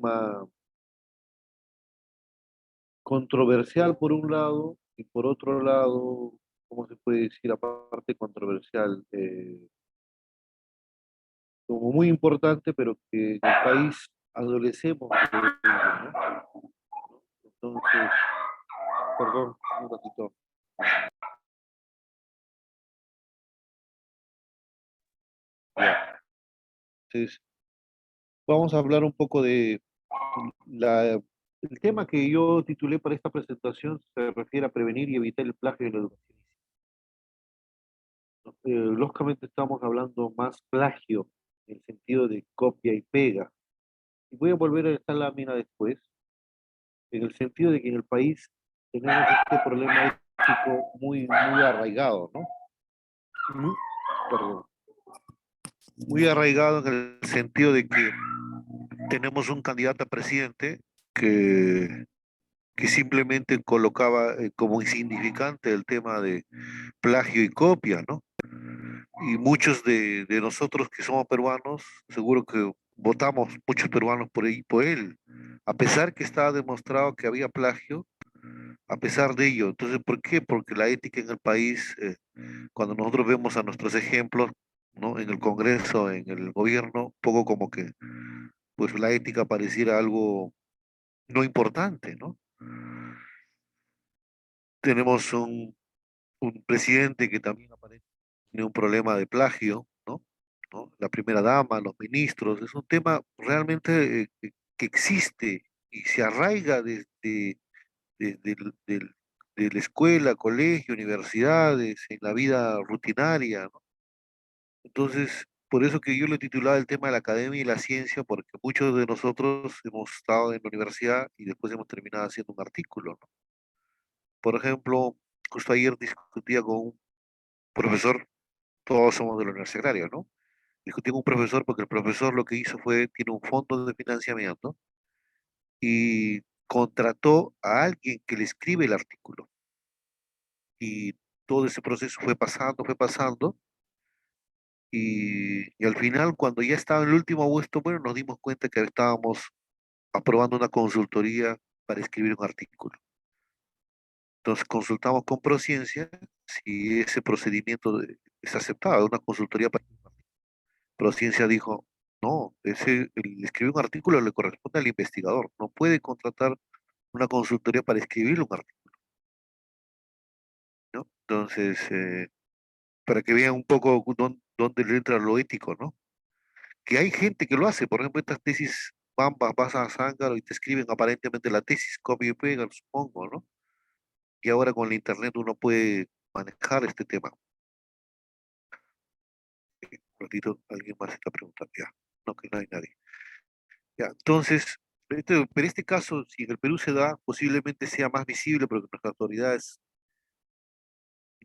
tema controversial por un lado y por otro lado, ¿cómo se puede decir? Aparte controversial, como muy importante, pero que en el país adolecemos de ello, ¿no? Entonces, perdón, un ratito. Ya. Entonces, vamos a hablar un poco de el tema que yo titulé para esta presentación se refiere a prevenir y evitar el plagio en la educación. Lógicamente estamos hablando más plagio en el sentido de copia y pega. Y voy a volver a esta lámina después, en el sentido de que en el país tenemos este problema ético muy arraigado, ¿no? Muy, perdón, muy arraigado en el sentido de que tenemos un candidato a presidente que, que simplemente colocaba como insignificante el tema de plagio y copia, ¿no? Y muchos de nosotros que somos peruanos, seguro que votamos, muchos peruanos por él, a pesar que estaba demostrado que había plagio, a pesar de ello. Entonces, ¿por qué? Porque la ética en el país, cuando nosotros vemos a nuestros ejemplos, ¿no? En el Congreso, en el gobierno, poco como que, pues la ética pareciera algo no importante, ¿no? Tenemos un presidente que también aparece tiene un problema de plagio, ¿no? ¿No? La primera dama, los ministros, es un tema realmente que existe y se arraiga desde de la escuela, colegio, universidades, en la vida rutinaria, ¿no? Entonces, por eso que yo le titulaba el tema de la academia y la ciencia, porque muchos de nosotros hemos estado en la universidad y después hemos terminado haciendo un artículo, ¿no? Por ejemplo, justo ayer discutía con un profesor, todos somos de la Universidad Agraria, ¿no? Discutí con un profesor porque el profesor lo que hizo fue, tiene un fondo de financiamiento y contrató a alguien que le escribe el artículo. Y todo ese proceso fue pasando, y al final, cuando ya estaba en el último puesto, bueno, nos dimos cuenta que estábamos aprobando una consultoría para escribir un artículo. Entonces consultamos con Prociencia si ese procedimiento es aceptado, una consultoría para... Prociencia dijo, no, el escribir un artículo le corresponde al investigador, no puede contratar una consultoría para escribir un artículo, ¿no? Entonces, para que vean un poco dónde le entra lo ético, ¿no? Que hay gente que lo hace, por ejemplo, estas tesis bambas, vas a Zángaro y te escriben aparentemente la tesis, copia y pega, supongo, ¿no? Y ahora con la internet uno puede manejar este tema. Un ratito, alguien más está preguntando, ya, no, que no hay nadie. Ya, entonces, pero este caso, si en el Perú se da, posiblemente sea más visible porque nuestras autoridades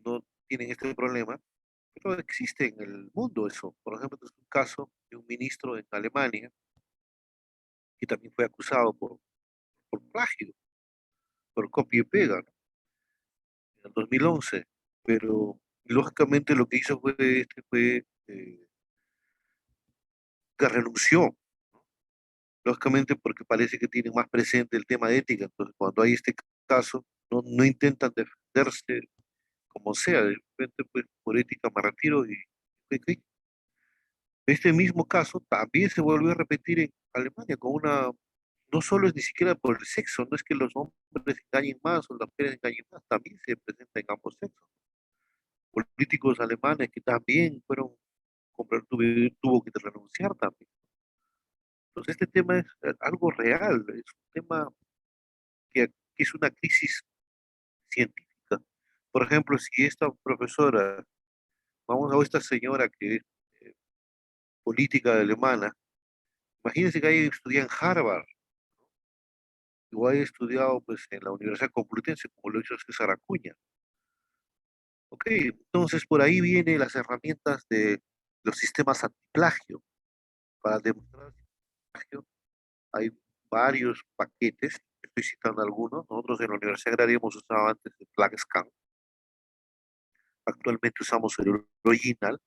no tienen este problema, pero existe en el mundo eso. Por ejemplo, es un caso de un ministro en Alemania que también fue acusado por plagio, por copia y pega, ¿no? En el 2011, pero lógicamente lo que hizo fue que renunció, lógicamente porque parece que tiene más presente el tema de ética, entonces cuando hay este caso, no intentan defenderse como sea, de repente pues por ética me retiro y ok. Este mismo caso también se volvió a repetir en Alemania con una, no solo es ni siquiera por el sexo, no es que los hombres engañen más o las mujeres engañen más, también se presenta en ambos sexos. Políticos alemanes que también fueron, tuvo que renunciar también. Entonces este tema es algo real, es un tema que es una crisis científica. Por ejemplo, si esta profesora, vamos a ver esta señora que es eh, política alemana, imagínense que haya estudiado en Harvard, o haya estudiado pues, en la Universidad Complutense, como lo hizo César Acuña. Ok, entonces por ahí vienen las herramientas de los sistemas antiplagio. Para demostrar plagio hay varios paquetes, estoy citando algunos. Nosotros en la Universidad Agraria hemos usado antes el PlagScan, actualmente usamos el original,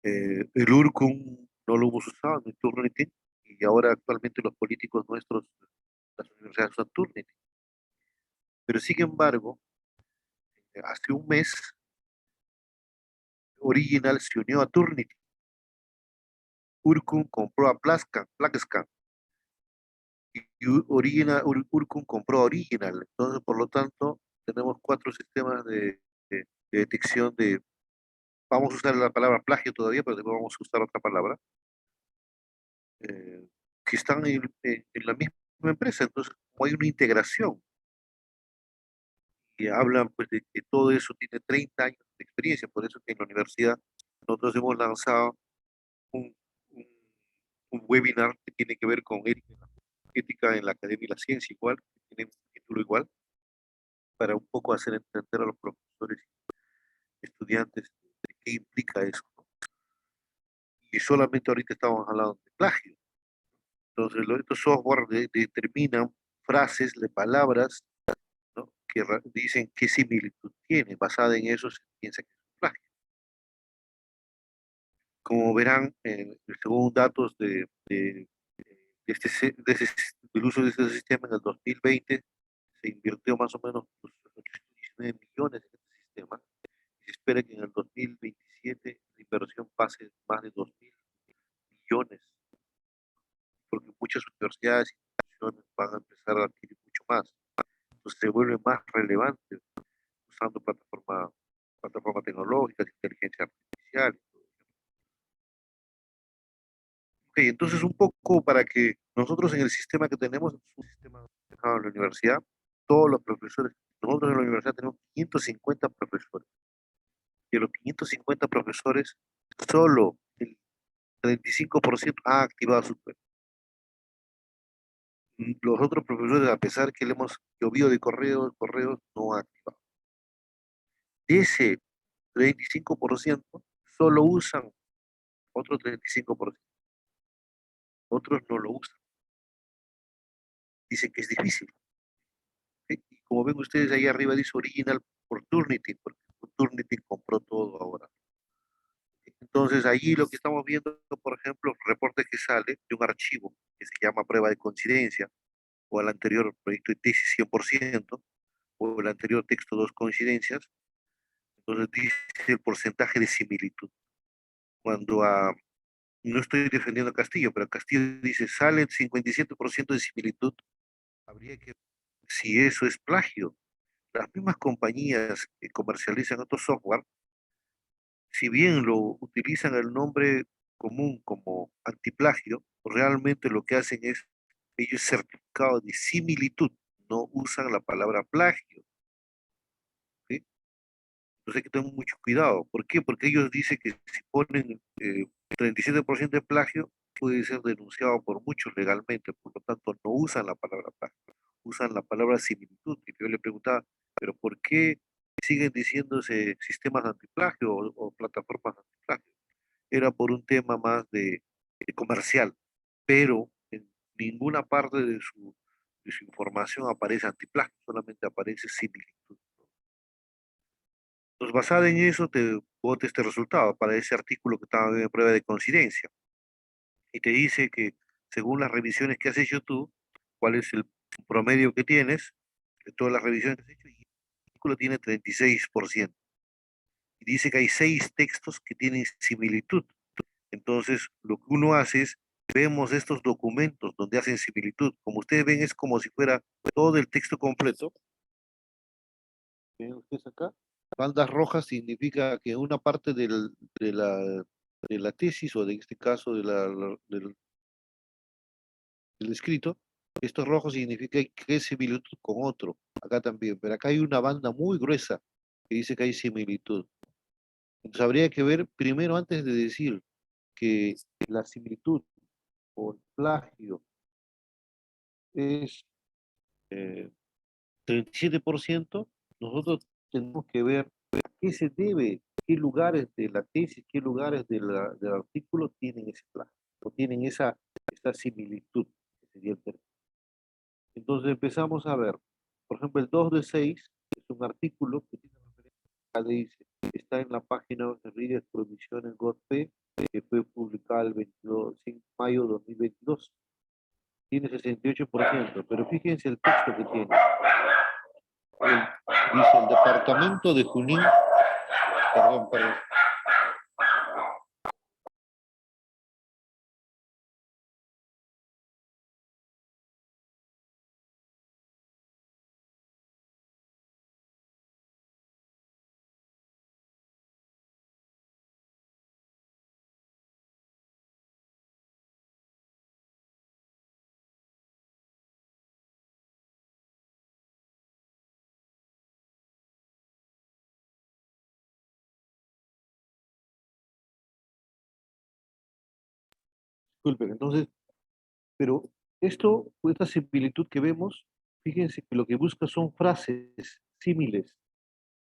el Urcum no lo hemos usado en el Turnitin, y ahora actualmente los políticos nuestros, las universidades usan Turnitin. Pero sin embargo, hace un mes, Original se unió a Turnitin. Urkun compró a Plaxcan y Urkun compró a Original. Entonces, por lo tanto, tenemos cuatro sistemas de detección de, vamos a usar la palabra plagio todavía, pero después vamos a usar otra palabra, eh, que están en la misma empresa. Entonces, como hay una integración y hablan pues de que todo eso tiene 30 años de experiencia, por eso que en la universidad nosotros hemos lanzado un, un, un webinar que tiene que ver con ética en la academia y la ciencia igual, que tiene un título igual, para un poco hacer entender a los profesores y estudiantes de qué implica eso, ¿no? Y solamente ahorita estamos hablando de plagio. Entonces, estos software determinan frases de palabras, ¿no? Que dicen qué similitud tiene. Basada en eso se piensa que es un plagio. Como verán, según datos del uso de este sistema en el 2020, se invirtió más o menos 819 millones en este sistema. Se espera que en el 2027 la inversión pase más de 2.000 millones, porque muchas universidades y instituciones van a empezar a adquirir mucho más. Entonces se vuelve más relevante usando plataformas tecnológicas, inteligencia artificial. Ok, entonces un poco para que nosotros en el sistema que tenemos, es un sistema manejado en la universidad, todos los profesores, nosotros en la universidad tenemos 550 profesores. De los 550 profesores, solo el 35% ha activado su cuenta. Los otros profesores, a pesar que le hemos llovido de correos, no han activado. De ese 35%, solo usan otro 35%. Otros no lo usan. Dicen que es difícil. ¿Sí? Y como ven ustedes ahí arriba dice Original por Turnitin, porque Turnitin compró todo ahora. Entonces, allí lo que estamos viendo, por ejemplo, reporte que sale de un archivo que se llama prueba de coincidencia, o el anterior proyecto de tesis 100%, o el anterior texto dos coincidencias. Entonces dice el porcentaje de similitud. Cuando no estoy defendiendo a Castillo, pero Castillo dice sale el 57% de similitud, habría que ver si eso es plagio. Las mismas compañías que comercializan estos software, si bien lo utilizan el nombre común como antiplagio, realmente lo que hacen es ellos certificado de similitud, no usan la palabra plagio, ¿sí? Entonces hay que tener mucho cuidado. ¿Por qué? Porque ellos dicen que si ponen 37% de plagio, puede ser denunciado por muchos legalmente, por lo tanto no usan la palabra plagio, usan la palabra similitud. Y yo le preguntaba, ¿pero por qué siguen diciéndose sistemas antiplagio o plataformas antiplagio? Era por un tema más de comercial, pero en ninguna parte de su información aparece antiplagio, solamente aparece similitud. Entonces, basada en eso, te bota este resultado para ese artículo que estaba en prueba de coincidencia. Y te dice que según las revisiones que has hecho tú, cuál es el promedio que tienes de todas las revisiones que has hecho, y el artículo tiene 36%. Y dice que hay 6 textos que tienen similitud. Entonces, lo que uno hace es, vemos estos documentos donde hacen similitud. Como ustedes ven, es como si fuera todo el texto completo. ¿Ven ustedes acá? Bandas rojas significa que una parte de la tesis, o de este caso del escrito, estos rojos significa que hay similitud con otro. Acá también, pero acá hay una banda muy gruesa que dice que hay similitud. Entonces habría que ver primero, antes de decir que la similitud o el plagio es 37%, nosotros tenemos que ver a qué se debe, qué lugares de la tesis, qué lugares del artículo tienen ese plagio, o tienen esa similitud, que sería el término. Entonces empezamos a ver, por ejemplo, el 2 de 6 es un artículo que tiene referencia a dice, está en la página de Reader Provisiones GovP, que fue publicada el 22, 5 de mayo de 2022. Tiene 68%, pero fíjense el texto que tiene. Dice el departamento de Junín, perdón. Disculpen, entonces, pero esta similitud que vemos, fíjense que lo que busca son frases símiles,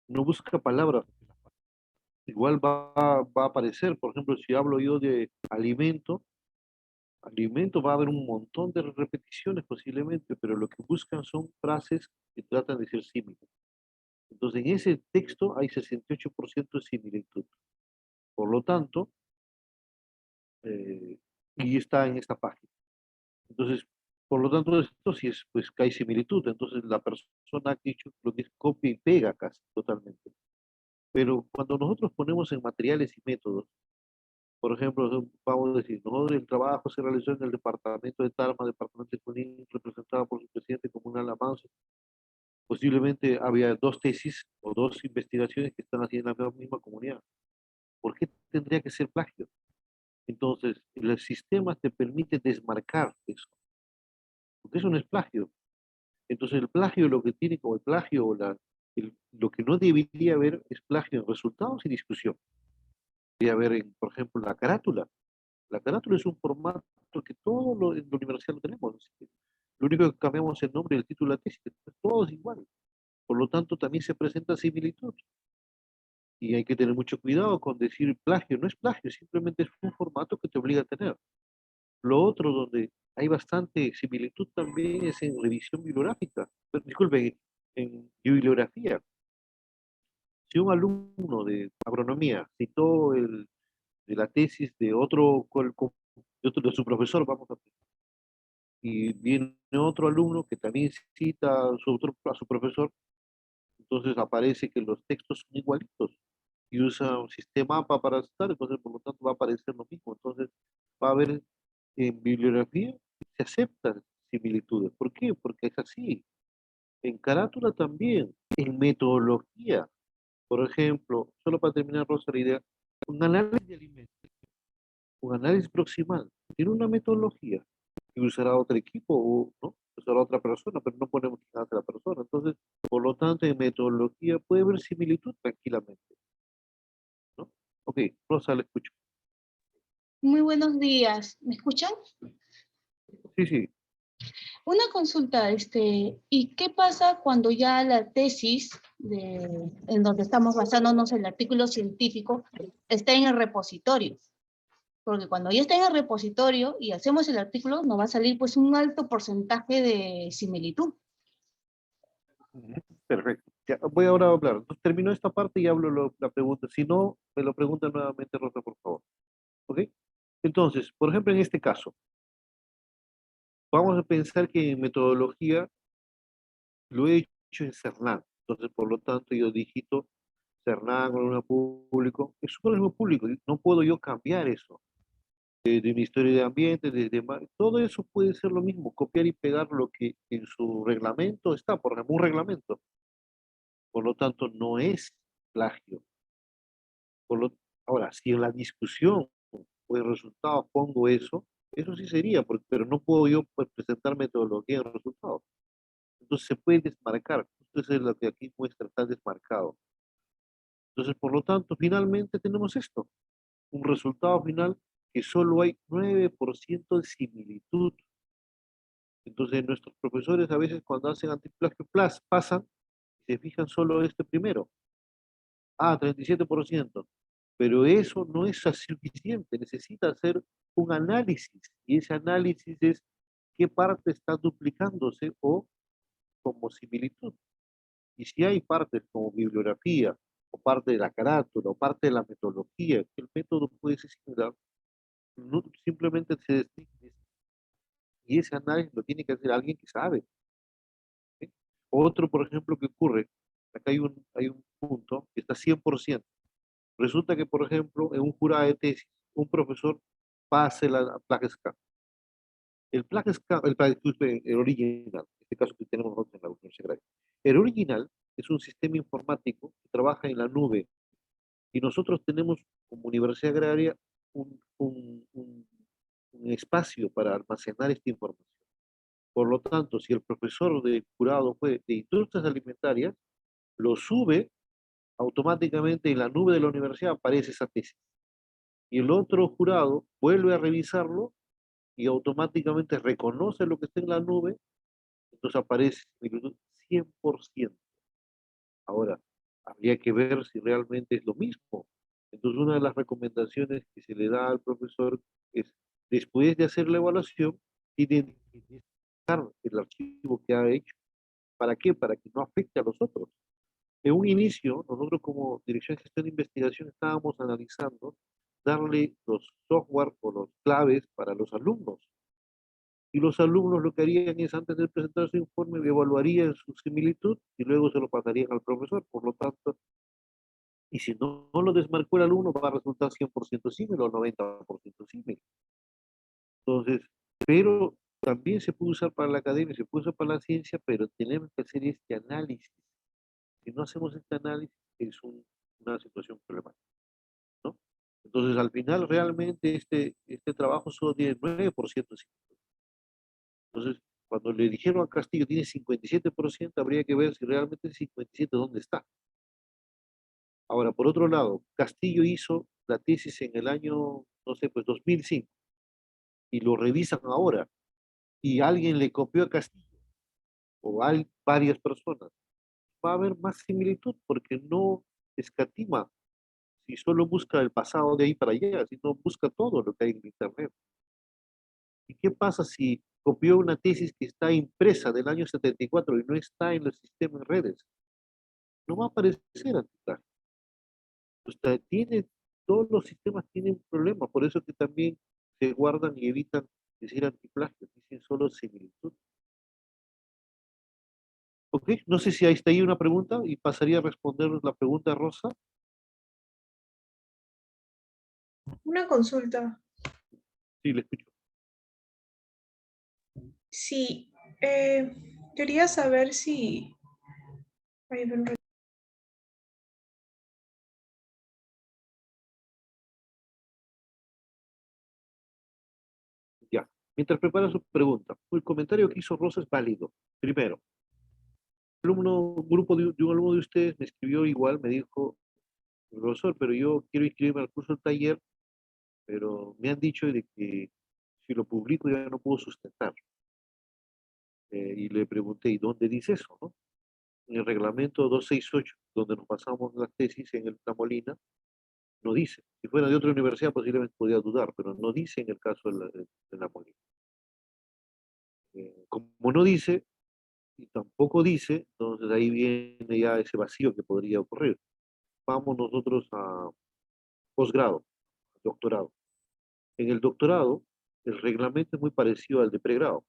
no busca palabras. Igual va a aparecer, por ejemplo, si hablo yo de alimento va a haber un montón de repeticiones posiblemente, pero lo que buscan son frases que tratan de ser símiles. Entonces, en ese texto hay 68% de similitud. Por lo tanto, y está en esta página. Entonces, por lo tanto, esto sí es, pues, que hay similitud. Entonces, la persona ha dicho lo que es copia y pega casi totalmente. Pero cuando nosotros ponemos en materiales y métodos, por ejemplo, vamos a decir, nosotros el trabajo se realizó en el departamento de Tarma, departamento de Junín, representado por su presidente comunal Amanso. Posiblemente había dos tesis o dos investigaciones que están haciendo en la misma comunidad. ¿Por qué tendría que ser plagio? Entonces, el sistema te permite desmarcar eso, porque eso no es plagio. Entonces, el plagio lo que tiene como el plagio, lo que no debería haber es plagio en resultados y discusión. Debería haber, por ejemplo, la carátula. La carátula es un formato que en la universidad lo tenemos. Así que lo único que cambiamos es el nombre y el título de la tesis, todo es igual. Por lo tanto, también se presenta similitud. Y hay que tener mucho cuidado con decir plagio. No es plagio, simplemente es un formato que te obliga a tener. Lo otro donde hay bastante similitud también es en revisión bibliográfica. Disculpen, en bibliografía. Si un alumno de agronomía citó de la tesis de de su profesor, vamos a decir, y viene otro alumno que también cita a su profesor, entonces aparece que los textos son igualitos y usa un sistema APA para citar, entonces por lo tanto va a aparecer lo mismo. Entonces va a haber en bibliografía, se aceptan similitudes. ¿Por qué? Porque es así. En carátula también, en metodología. Por ejemplo, solo para terminar, Rosa, la idea, un análisis de alimentos, un análisis proximal, tiene una metodología que usará otro equipo o ¿no? Usará otra persona, pero no ponemos quién hace la persona. Entonces, por lo tanto, en metodología puede haber similitud tranquilamente, ¿no? Ok, Rosa, le escucho. Muy buenos días. ¿Me escuchan? Sí, sí. Una consulta, ¿y qué pasa cuando ya la tesis en donde estamos basándonos en el artículo científico está en el repositorio? Porque cuando ya está en el repositorio y hacemos el artículo, nos va a salir pues un alto porcentaje de similitud. Perfecto. Ya, voy ahora a hablar. Entonces, termino esta parte y hablo la pregunta. Si no, me lo pregunta nuevamente, Rosa, por favor. ¿Ok? Entonces, por ejemplo, en este caso, vamos a pensar que en metodología lo he hecho en Cernán. Entonces, por lo tanto, yo digito Cernán, alumno público. Es un organismo público. Y no puedo yo cambiar eso. De Ministerio de Ambiente, todo eso puede ser lo mismo. Copiar y pegar lo que en su reglamento está, por ejemplo, un reglamento. Por lo tanto, no es plagio. Por lo, ahora, si en la discusión o el resultado pongo eso sí sería, pero no puedo yo pues, presentar metodología en resultados. Entonces se puede desmarcar. Entonces es lo que aquí muestra, está desmarcado. Entonces, por lo tanto, finalmente tenemos esto, un resultado final que solo hay 9% de similitud. Entonces, nuestros profesores a veces cuando hacen antiplagio plus pasan y se fijan solo este primero. 37%. Pero eso no es suficiente, necesita hacer un análisis y ese análisis es qué parte está duplicándose o como similitud. Y si hay partes como bibliografía o parte de la carátula, o parte de la metodología, que el método puede ser similar, no, simplemente se describe, y ese análisis lo tiene que hacer alguien que sabe. ¿Sí? Otro, por ejemplo, que ocurre, acá hay un punto que está 100%. Resulta que, por ejemplo, en un jurado de tesis, un profesor pase la placa SCA. El original, en este caso que tenemos nosotros en la Universidad Agraria. El original es un sistema informático que trabaja en la nube y nosotros tenemos como Universidad Agraria un espacio para almacenar esta información. Por lo tanto, si el profesor de jurado fue de industrias alimentarias, lo sube automáticamente en la nube de la universidad, aparece esa tesis. Y el otro jurado vuelve a revisarlo y automáticamente reconoce lo que está en la nube, entonces aparece 100%. Ahora, habría que ver si realmente es lo mismo. Entonces, una de las recomendaciones que se le da al profesor es, después de hacer la evaluación, identificar el archivo que ha hecho. ¿Para qué? Para que no afecte a los otros. En un inicio, nosotros como Dirección de Gestión de Investigación estábamos analizando darle los software o los claves para los alumnos. Y los alumnos lo que harían es, antes de presentar su informe, evaluarían su similitud y luego se lo pasarían al profesor. Por lo tanto, y si no lo desmarcó el alumno, va a resultar 100% símil o 90% símil. Entonces, pero también se puede usar para la academia, se puede usar para la ciencia, pero tenemos que hacer este análisis. Si no hacemos este análisis, es una situación problemática, ¿no? Entonces, al final, realmente este trabajo solo tiene 9% símil. Entonces, cuando le dijeron a Castillo tiene 57%, habría que ver si realmente el 57% dónde está. Ahora, por otro lado, Castillo hizo la tesis en el año, no sé, pues 2005, y lo revisan ahora, y alguien le copió a Castillo, o hay varias personas. Va a haber más similitud porque no escatima si solo busca el pasado de ahí para allá, sino busca todo lo que hay en Internet. ¿Y qué pasa si copió una tesis que está impresa del año 74 y no está en los sistemas de redes? No va a aparecer antiplagio. O sea, todos los sistemas tienen problemas, por eso que también se guardan y evitan decir antiplagio, dicen solo similitud. Ok, no sé si ahí está ahí una pregunta y pasaría a responder la pregunta de Rosa. Una consulta. Sí, le escucho. Sí, quería saber si... Ay, Ya. Mientras prepara su pregunta, el comentario que hizo Rosa es válido. Primero, un grupo de un alumno de ustedes me escribió igual, me dijo, profesor, pero yo quiero inscribirme al curso del taller, pero me han dicho de que si lo publico ya no puedo sustentar. Y le pregunté, ¿y dónde dice eso, no? En el reglamento 268, donde nos pasamos las tesis en la Molina, no dice. Si fuera de otra universidad posiblemente podría dudar, pero no dice en el caso de la Molina. Como no dice, y tampoco dice, entonces ahí viene ya ese vacío que podría ocurrir. Vamos nosotros a posgrado, doctorado. En el doctorado, el reglamento es muy parecido al de pregrado,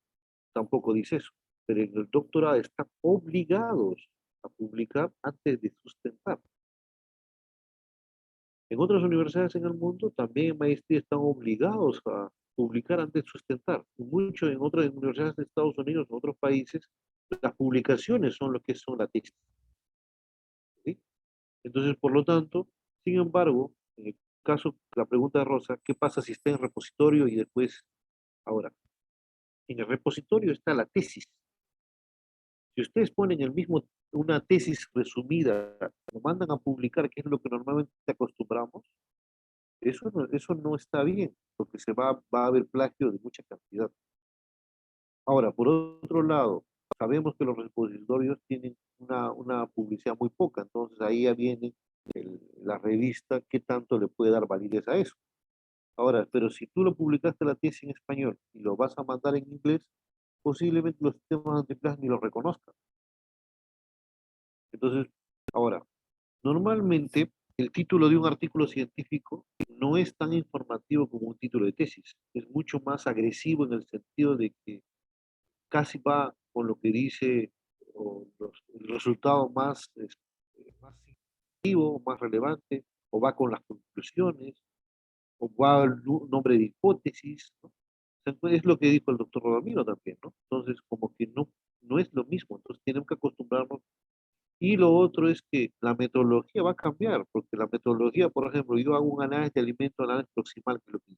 tampoco dice eso, pero en el doctorado están obligados a publicar antes de sustentar. En otras universidades en el mundo, también en maestría están obligados a publicar antes de sustentar. Mucho en otras universidades de Estados Unidos, en otros países, las publicaciones son lo que son la tesis. ¿Sí? Entonces, por lo tanto, sin embargo, en el caso, la pregunta de Rosa, ¿qué pasa si está en repositorio y después, ahora, en el repositorio está la tesis? Si ustedes ponen una tesis resumida, lo mandan a publicar, que es lo que normalmente acostumbramos, eso no está bien, porque va a haber plagio de mucha cantidad. Ahora, por otro lado, sabemos que los repositorios tienen una publicidad muy poca, entonces ahí ya viene la revista, qué tanto le puede dar validez a eso. Ahora, pero si tú lo publicaste la tesis en español y lo vas a mandar en inglés, posiblemente los sistemas antiplagio ni lo reconozcan. Entonces, ahora, Normalmente, el título de un artículo científico no es tan informativo como un título de tesis. Es mucho más agresivo en el sentido de que casi va con lo que dice o el resultado más, más significativo, más relevante, o va con las conclusiones, o va al nombre de hipótesis, ¿no? Es lo que dijo el doctor Rodamiro también, ¿no? Entonces, como que no es lo mismo, entonces tenemos que acostumbrarnos. Y lo otro es que la metodología va a cambiar, porque la metodología, por ejemplo, yo hago un análisis de alimento, análisis proximal, que es lo que...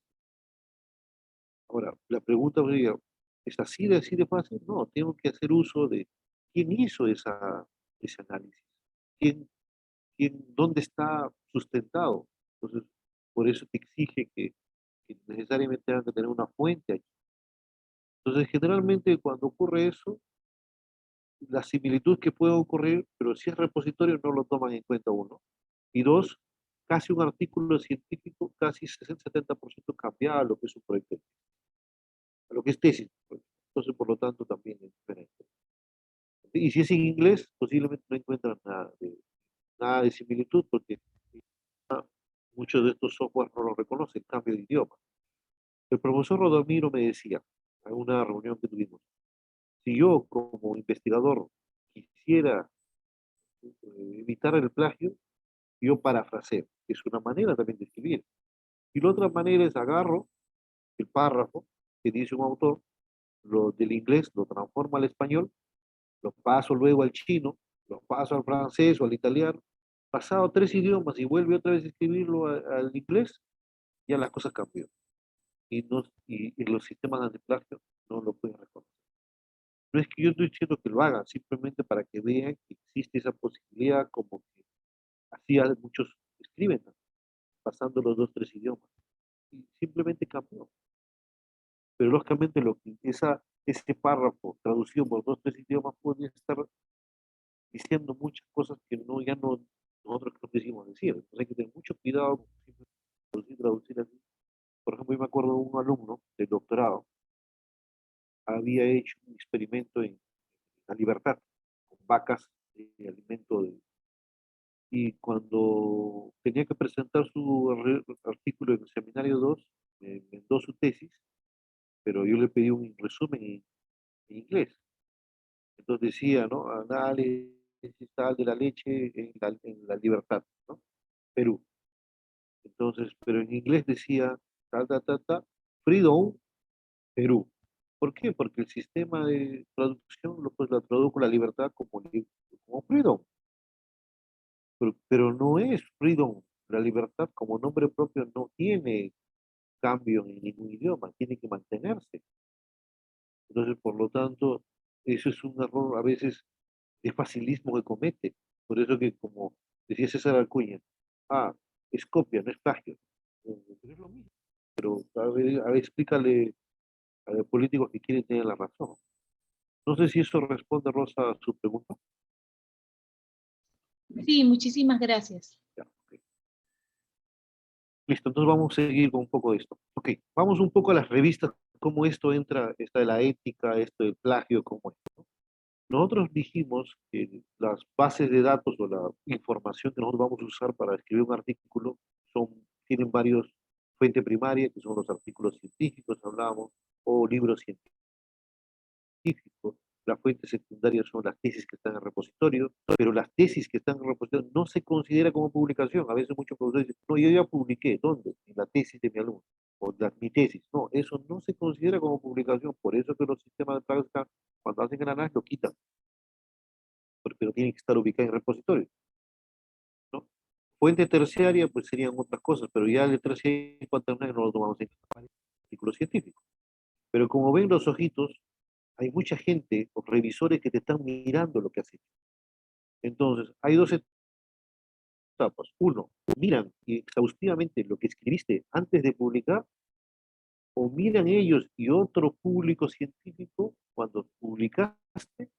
Ahora, la pregunta sería, ¿es así de fácil? No, tengo que hacer uso de quién hizo ese análisis, quién, dónde está sustentado. Entonces, por eso te exige que necesariamente tengan que tener una fuente aquí. Entonces, generalmente cuando ocurre eso, la similitud que puede ocurrir, pero si es repositorio no lo toman en cuenta uno. Y dos, casi un artículo científico, casi 60-70% cambiaba lo que es un proyecto, a lo que es tesis, pues. Entonces, por lo tanto, también es diferente. Y si es en inglés, posiblemente no encuentran nada de similitud, porque muchos de estos softwares no lo reconocen, cambio de idioma. El profesor Rodomiro me decía, en una reunión que tuvimos, si yo como investigador quisiera evitar el plagio, yo parafraseo, que es una manera también de escribir. Y la otra manera es agarro el párrafo que dice un autor, lo del inglés lo transformo al español, lo paso luego al chino, lo paso al francés o al italiano, pasado 3 idiomas y vuelve otra vez a escribirlo al inglés, ya las cosas cambian. Y los sistemas antiplagio no lo pueden reconocer. No es que yo estoy diciendo que lo hagan, simplemente para que vean que existe esa posibilidad, como que así muchos escriben, ¿no? Pasando los 2, 3 idiomas. Y simplemente cambió. Pero lógicamente ese párrafo traducido por 2, 3 idiomas puede estar diciendo muchas cosas que ya no, nosotros no quisimos decir. Entonces hay que tener mucho cuidado con traducir así. Por ejemplo, yo me acuerdo de un alumno de doctorado, había hecho un experimento en la libertad, con vacas de alimento, y cuando tenía que presentar su artículo en el seminario 2 me mandó su tesis, pero yo le pedí un resumen en inglés. Entonces decía, ¿no? Análisis tal de la leche en la libertad, ¿no? Perú. Entonces, pero en inglés decía, Freedom, Perú. ¿Por qué? Porque el sistema de traducción pues, la tradujo la libertad como freedom, pero no es freedom. La libertad como nombre propio no tiene cambio en ningún idioma, tiene que mantenerse. Entonces, por lo tanto, eso es un error a veces de facilismo que comete. Por eso que, como decía César Acuña, es copia, no es plagio. Pero es lo mismo. Pero a ver, explícale a los políticos que quieren tener la razón. No sé si eso responde, Rosa, a su pregunta. Sí, muchísimas gracias. Ya, ok. Listo, entonces vamos a seguir con un poco de esto. Ok, vamos un poco a las revistas, cómo esto entra, esta de la ética, esto del plagio, cómo es. Nosotros dijimos que las bases de datos o la información que nosotros vamos a usar para escribir un artículo tienen varios fuentes primarias, que son los artículos científicos, hablamos, o libros científicos. Las fuentes secundarias son las tesis que están en el repositorio, pero las tesis que están en el repositorio no se considera como publicación. A veces muchos profesores dicen, no, yo ya publiqué, ¿dónde? En la tesis de mi alumno, o mi tesis. No, eso no se considera como publicación. Por eso que los sistemas de práctica, cuando hacen el análisis, lo quitan, pero tiene que estar ubicado en el repositorio, ¿no? Fuente terciaria, pues serían otras cosas, pero ya el terciario y cuaternario no lo tomamos en artículos científicos. Pero como ven los ojitos, hay mucha gente o revisores que te están mirando lo que has hecho. Entonces, hay dos etapas. Uno, miran exhaustivamente lo que escribiste antes de publicar, o miran ellos y otro público científico cuando publicaste,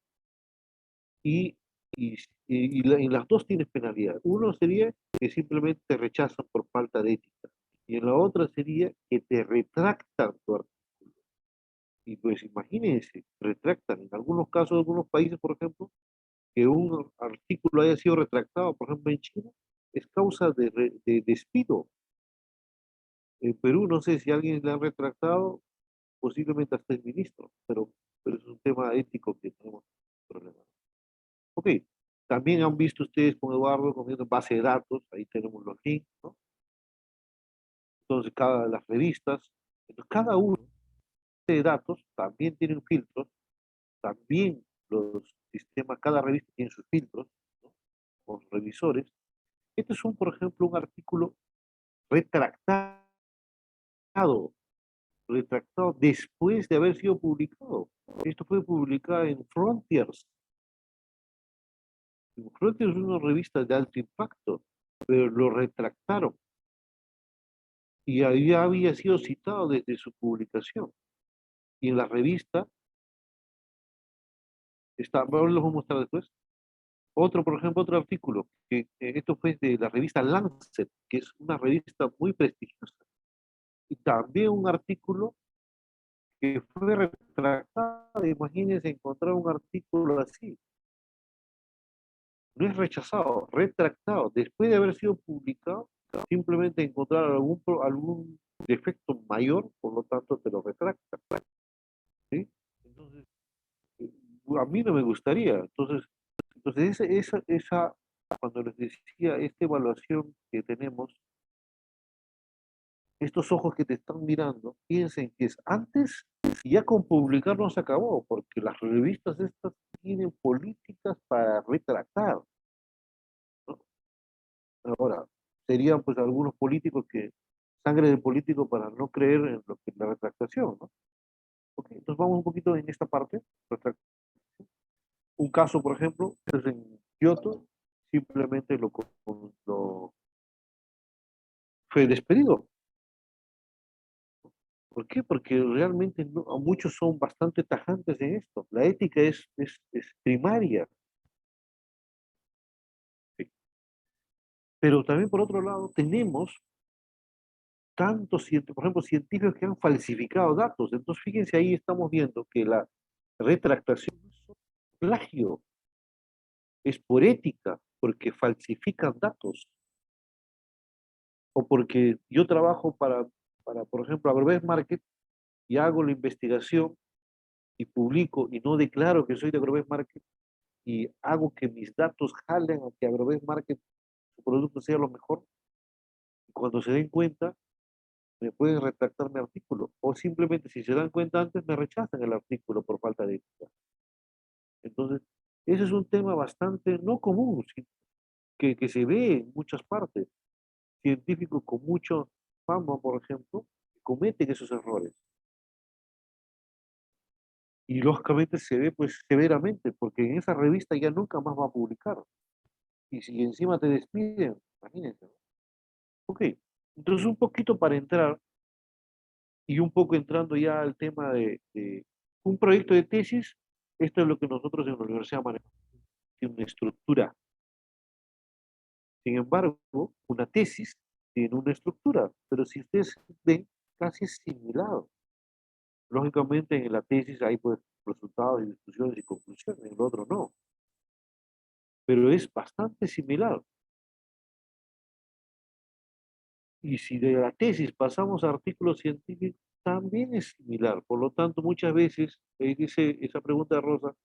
y, y las dos tienes penalidad. Uno sería que simplemente te rechazan por falta de ética, y en la otra sería que te retractan tu artículo. Y pues imagínense, retractan. En algunos casos, en algunos países, por ejemplo, que un artículo haya sido retractado, por ejemplo, en China, es causa de despido. En Perú, no sé si a alguien le han retractado, posiblemente hasta el ministro, pero es un tema ético que tenemos problemas. Ok, también han visto ustedes con Eduardo, con base de datos, ahí tenemos los links, ¿no? Entonces, las revistas, entonces cada uno de datos también tienen filtros, también los sistemas, cada revista tiene sus filtros, ¿no? Con revisores. Este es por ejemplo, un artículo retractado, retractado después de haber sido publicado. Esto fue publicado en Frontiers. Frontiers es una revista de alto impacto, pero lo retractaron y había sido citado desde su publicación. Y en la revista, ahora los voy a mostrar después, otro, por ejemplo, otro artículo, que esto fue de la revista Lancet, que es una revista muy prestigiosa, y también un artículo que fue retractado. Imagínense encontrar un artículo así. No es rechazado, retractado. Después de haber sido publicado, simplemente encontrar algún defecto mayor, por lo tanto te lo retracta. ¿Sí? Entonces, a mí no me gustaría. Entonces cuando les decía, esta evaluación que tenemos, estos ojos que te están mirando, piensen que es antes y ya con publicar no se acabó, porque las revistas estas tienen políticas para retractar, ¿no? Ahora, serían pues algunos políticos que, sangre de político para no creer en lo que la retractación, ¿no? Ok, entonces vamos un poquito en esta parte. Un caso, por ejemplo, es en Kioto, simplemente lo fue despedido. ¿Por qué? Porque realmente muchos son bastante tajantes en esto. La ética es primaria. ¿Sí? Pero también por otro lado tenemos tantos, por ejemplo, científicos que han falsificado datos. Entonces fíjense, ahí estamos viendo que la retractación es plagio, es por ética, porque falsifican datos. O porque yo trabajo por ejemplo, Agrobest Market y hago la investigación y publico y no declaro que soy de Agrobest Market y hago que mis datos jalen a que Agrobest Market, su producto sea lo mejor. Y cuando se den cuenta, me pueden retractar mi artículo. O simplemente, si se dan cuenta antes, me rechazan el artículo por falta de ética. Entonces, ese es un tema bastante no común, que se ve en muchas partes. Científicos con mucho fama, por ejemplo, cometen esos errores. Y lógicamente se ve pues severamente, porque en esa revista ya nunca más va a publicar. Y si encima te despiden, imagínense, ¿no? Ok, entonces un poquito para entrar, y un poco entrando ya al tema de un proyecto de tesis, esto es lo que nosotros en la universidad manejamos, tiene una estructura. Sin embargo, una tesis tiene una estructura, pero si ustedes ven, casi es similar. Lógicamente en la tesis hay pues resultados y discusiones y conclusiones, en el otro no, pero es bastante similar. Y si de la tesis pasamos a artículos científicos, también es similar. Por lo tanto, muchas veces, dice esa pregunta de Rosa,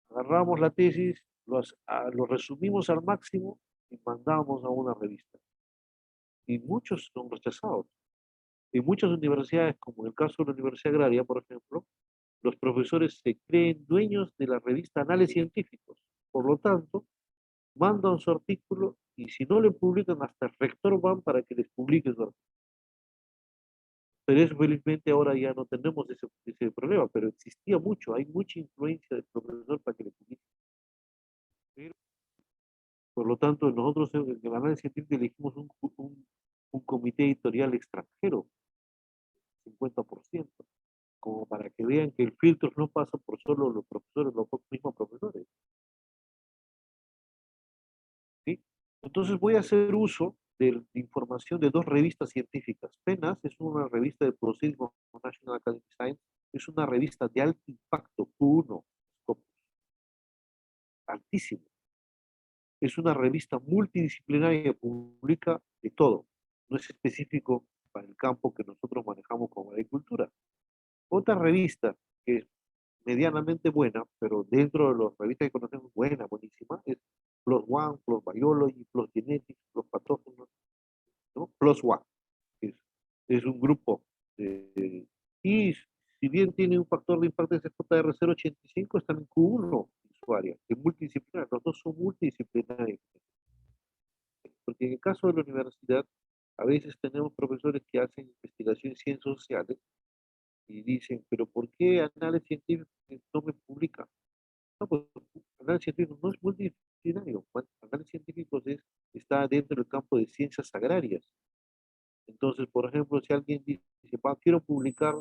agarramos la tesis, lo resumimos al máximo y mandamos a una revista. Y muchos son rechazados. En muchas universidades, como en el caso de la Universidad Agraria, por ejemplo, los profesores se creen dueños de la revista Anales Científicos. Por lo tanto, mandan su artículo y si no le publican, hasta el rector van para que les publique su artículo. Pero eso felizmente ahora ya no tenemos ese problema, pero existía mucho, hay mucha influencia del profesor para que le publique. Pero, por lo tanto, nosotros en el análisis científico elegimos un comité editorial extranjero, 50%, como para que vean que el filtro no pasa por solo los profesores, los mismos profesores. ¿Sí? Entonces voy a hacer uso de información de dos revistas científicas. PNAS es una revista de Proceedings of National Academic Science, es una revista de alto impacto, Q1. altísimo. Es una revista multidisciplinaria, publica de todo. No es específico para el campo que nosotros manejamos como agricultura. Otra revista que es medianamente buena, pero dentro de las revistas que conocemos, buena, buenísima, es PLOS ONE, PLOS Biology, PLOS Genetics, PLOS Patógenos, ¿no? PLOS ONE, que es un grupo. Y si bien tiene un factor de impacto SJR 0,85, están en Q1 en su área, es multidisciplinar. Los dos son multidisciplinarios. Porque en el caso de la universidad, a veces tenemos profesores que hacen investigación en ciencias sociales y dicen, pero ¿por qué análisis científico no me publica? No, pues análisis científico no es multidisciplinario. Análisis científico está dentro del campo de ciencias agrarias. Entonces, por ejemplo, si alguien dice, quiero publicar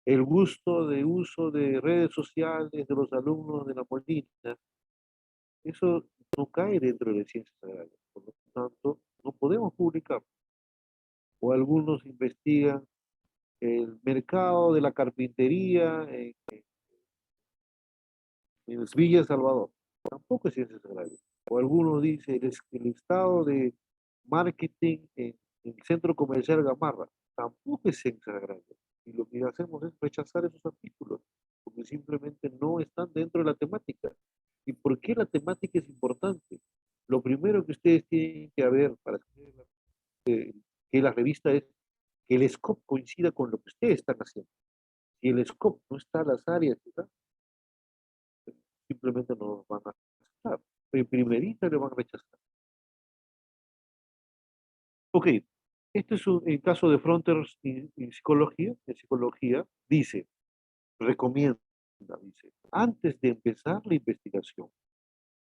el gusto de uso de redes sociales de los alumnos de la Molina, eso no cae dentro de ciencias agrarias. Por lo tanto, no podemos publicar. O algunos investigan el mercado de la carpintería en Villa Salvador. Tampoco es ciencias agrarias. O algunos dicen el estado de marketing en el centro comercial Gamarra. Tampoco es ciencias agrarias. Y lo que hacemos es rechazar esos artículos, porque simplemente no están dentro de la temática. ¿Y por qué la temática es importante? Lo primero que ustedes tienen que ver para que la revista es que el scope coincida con lo que ustedes están haciendo. Si el scope no está en las áreas, ¿verdad? Simplemente no nos van a aceptar. En primerita le van a rechazar. Ok, este es el caso de Frontiers en psicología. En psicología dice, recomienda, dice, antes de empezar la investigación,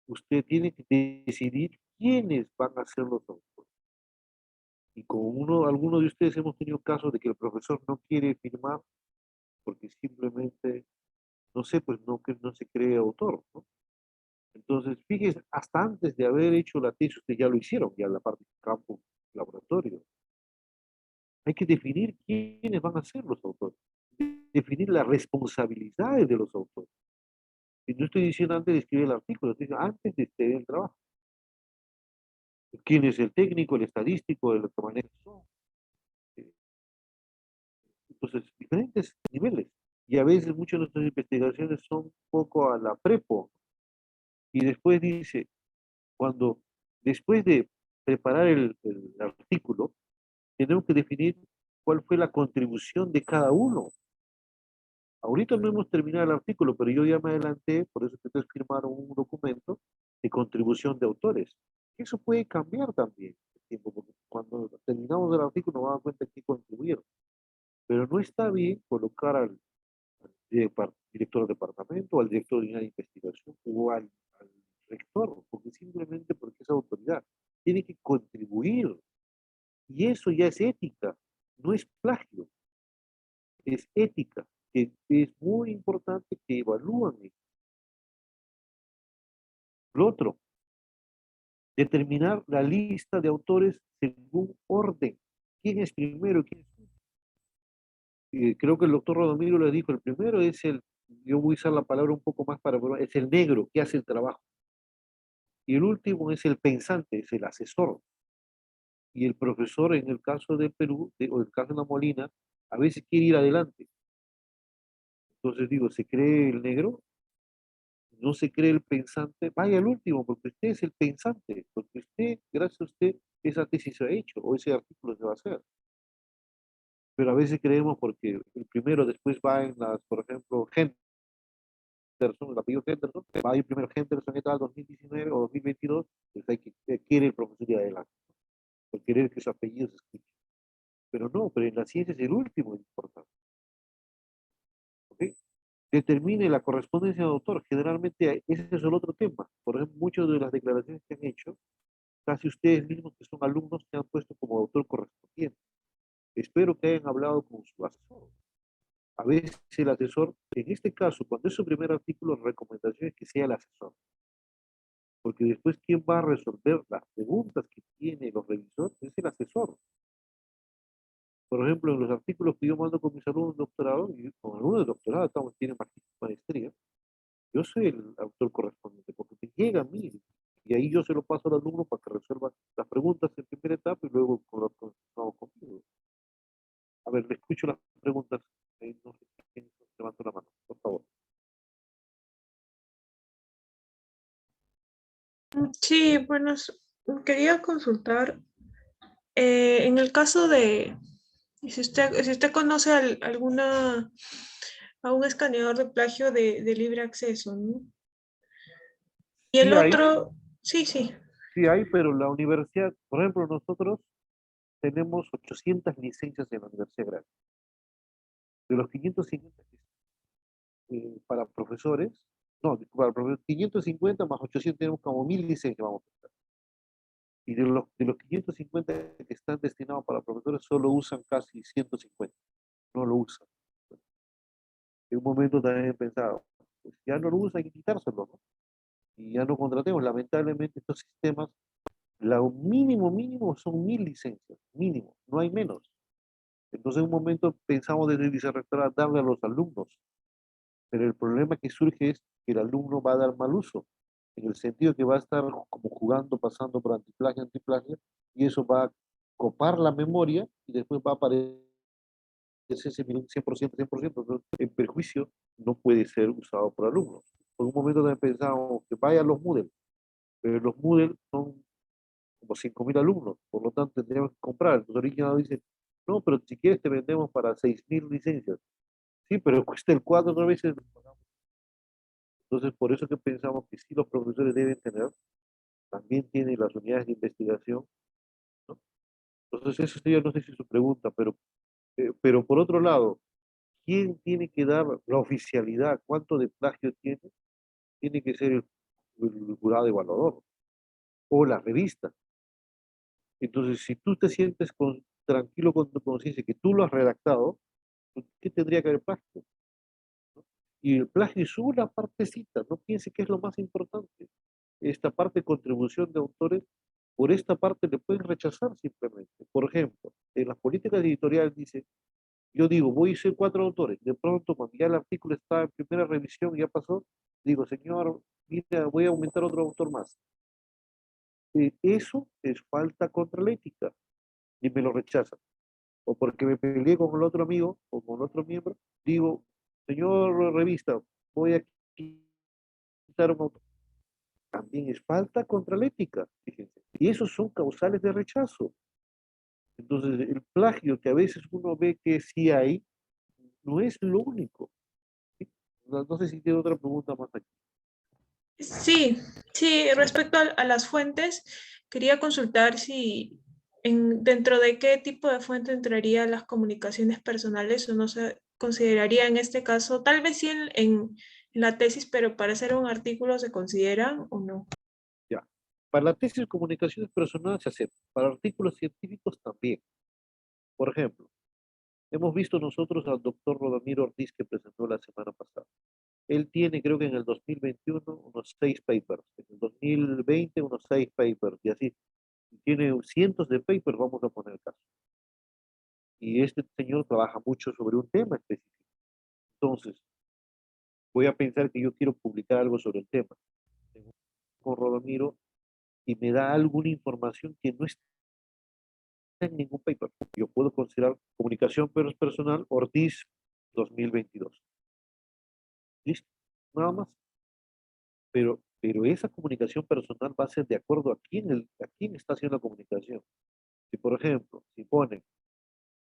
usted tiene que decidir quiénes van a ser los autores. Y como algunos de ustedes hemos tenido casos de que el profesor no quiere firmar porque simplemente, no sé, pues no, que no se cree autor, ¿no? Entonces, fíjense, hasta antes de haber hecho la tesis, ustedes ya lo hicieron, ya la parte de campo, laboratorio. Hay que definir quiénes van a ser los autores, definir las responsabilidades de los autores. Y no estoy diciendo antes de escribir el artículo, estoy diciendo antes de escribir el trabajo. ¿Quién es el técnico, el estadístico, el que maneja eso? Entonces, diferentes niveles. Y a veces muchas de nuestras investigaciones son un poco a la prepo. Y después dice, después de preparar el artículo, tenemos que definir cuál fue la contribución de cada uno. Ahorita no hemos terminado el artículo, pero yo ya me adelanté, por eso que ustedes firmaron un documento de contribución de autores. Eso puede cambiar también el tiempo, porque cuando terminamos el artículo nos damos cuenta que contribuyeron. Pero no está bien colocar al director del departamento, al director de unidad de investigación o al rector, porque es autoridad. Tiene que contribuir. Y eso ya es ética, no es plagio, es ética, que es muy importante que evalúen. Lo otro, determinar la lista de autores según orden. ¿Quién es primero? ¿Quién es último? Creo que el doctor Rodomiro le dijo, el primero es yo voy a usar la palabra un poco más es el negro que hace el trabajo. Y el último es el pensante, es el asesor. Y el profesor, en el caso de Perú, o el caso de la Molina, a veces quiere ir adelante. Entonces digo, ¿se cree el negro? No se cree el pensante, vaya al último, porque usted es el pensante, porque usted, gracias a usted, esa tesis se ha hecho o ese artículo se va a hacer. Pero a veces creemos porque el primero después va en las, por ejemplo, Henderson, el apellido Henderson, va a ir primero Henderson y tal, 2019 o 2022, pues quiere el profesor ir adelante, por querer que su apellido se escuche. Pero no, pero en la ciencia es el último importante. ¿Ok? Determine la correspondencia de autor. Generalmente ese es el otro tema. Por ejemplo, muchas de las declaraciones que han hecho, casi ustedes mismos que son alumnos se han puesto como autor correspondiente. Espero que hayan hablado con su asesor. A veces el asesor, en este caso, cuando es su primer artículo, la recomendación es que sea el asesor. Porque después, ¿quién va a resolver las preguntas que tiene los revisores? Es el asesor. Por ejemplo, en los artículos que yo mando con mis alumnos de doctorado, y con alumnos de doctorado, tienen maestría, Yo soy el autor correspondiente, porque me llega a mí, y ahí yo se lo paso al alumno para que resuelva las preguntas en primera etapa y luego con lo vamos conmigo. A ver, le escucho las preguntas. No sé quién levantó la mano, por favor. Sí, bueno, quería consultar, en el caso de, si usted conoce a un escaneador de plagio de libre acceso, ¿no? Y Sí el hay, otro, sí, sí. sí hay, pero la universidad, por ejemplo, nosotros tenemos 800 licencias en la Universidad Grande. De los 550 para profesores, no, para profesores, 550 más 800 tenemos como 1000 licencias, vamos a pensar. Y de los 550 que están destinados para profesores, solo usan casi 150, no lo usan. En un momento también he pensado, pues ya no lo usan, hay que quitárselo, ¿no? Y ya no contratemos. Lamentablemente estos sistemas, lo mínimo son 1000 licencias, mínimo, no hay menos. Entonces en un momento pensamos desde el vicerrectorado darle a los alumnos, pero el problema que surge es que el alumno va a dar mal uso, en el sentido que va a estar como jugando, pasando por antiplagio, y eso va a copar la memoria y después va a aparecer ese 100%, 100%. Entonces, en perjuicio no puede ser usado por alumnos. Por un momento también pensamos que vayan los Moodle, pero los Moodle son como 5.000 alumnos, por lo tanto tendríamos que comprar. Entonces ahorita nos dicen, no, pero si quieres te vendemos para 6.000 licencias. Sí, pero cuesta el 4 veces. Entonces, por eso que pensamos que sí los profesores deben tener, también tienen las unidades de investigación, ¿no? Entonces, eso sería, no sé si es su pregunta, pero por otro lado, ¿quién tiene que dar la oficialidad? ¿Cuánto de plagio tiene? Tiene que ser el jurado evaluador o la revista. Entonces, si tú te sientes tranquilo con tu conciencia que tú lo has redactado, pues, ¿qué tendría que haber plagio? Y el plagio es una partecita, no piense que es lo más importante. Esta parte de contribución de autores, por esta parte le pueden rechazar simplemente. Por ejemplo, en las políticas editoriales dice, yo digo, voy a ser 4 autores. De pronto, cuando ya el artículo está en primera revisión, ya pasó, digo, señor, mira, voy a aumentar otro autor más. Eso es falta contra la ética y me lo rechazan. O porque me peleé con el otro amigo o con otro miembro, digo, señor revista, voy a quitar un autor. También es falta contra la ética, fíjense. Y esos son causales de rechazo. Entonces, el plagio que a veces uno ve que sí hay, no es lo único. ¿Sí? No sé si tiene otra pregunta más aquí. Sí, sí, respecto a las fuentes, quería consultar si dentro de qué tipo de fuente entrarían las comunicaciones personales o no se consideraría en este caso, tal vez sí en la tesis, pero para hacer un artículo se consideran o no. Ya. Para la tesis de comunicaciones personales se acepta. Para artículos científicos también. Por ejemplo, hemos visto nosotros al doctor Rodamiro Ortiz que presentó la semana pasada. Él tiene, creo que en el 2021, unos 6 papers. En el 2020, unos 6 papers. Y así. Tiene cientos de papers, vamos a poner el caso. Y este señor trabaja mucho sobre un tema específico. Entonces, voy a pensar que yo quiero publicar algo sobre el tema. Tengo con Rodamiro y me da alguna información que no está en ningún paper. Yo puedo considerar comunicación personal Ortiz 2022. Listo, nada más. Pero esa comunicación personal va a ser de acuerdo a quién está haciendo la comunicación. Si, por ejemplo, si pone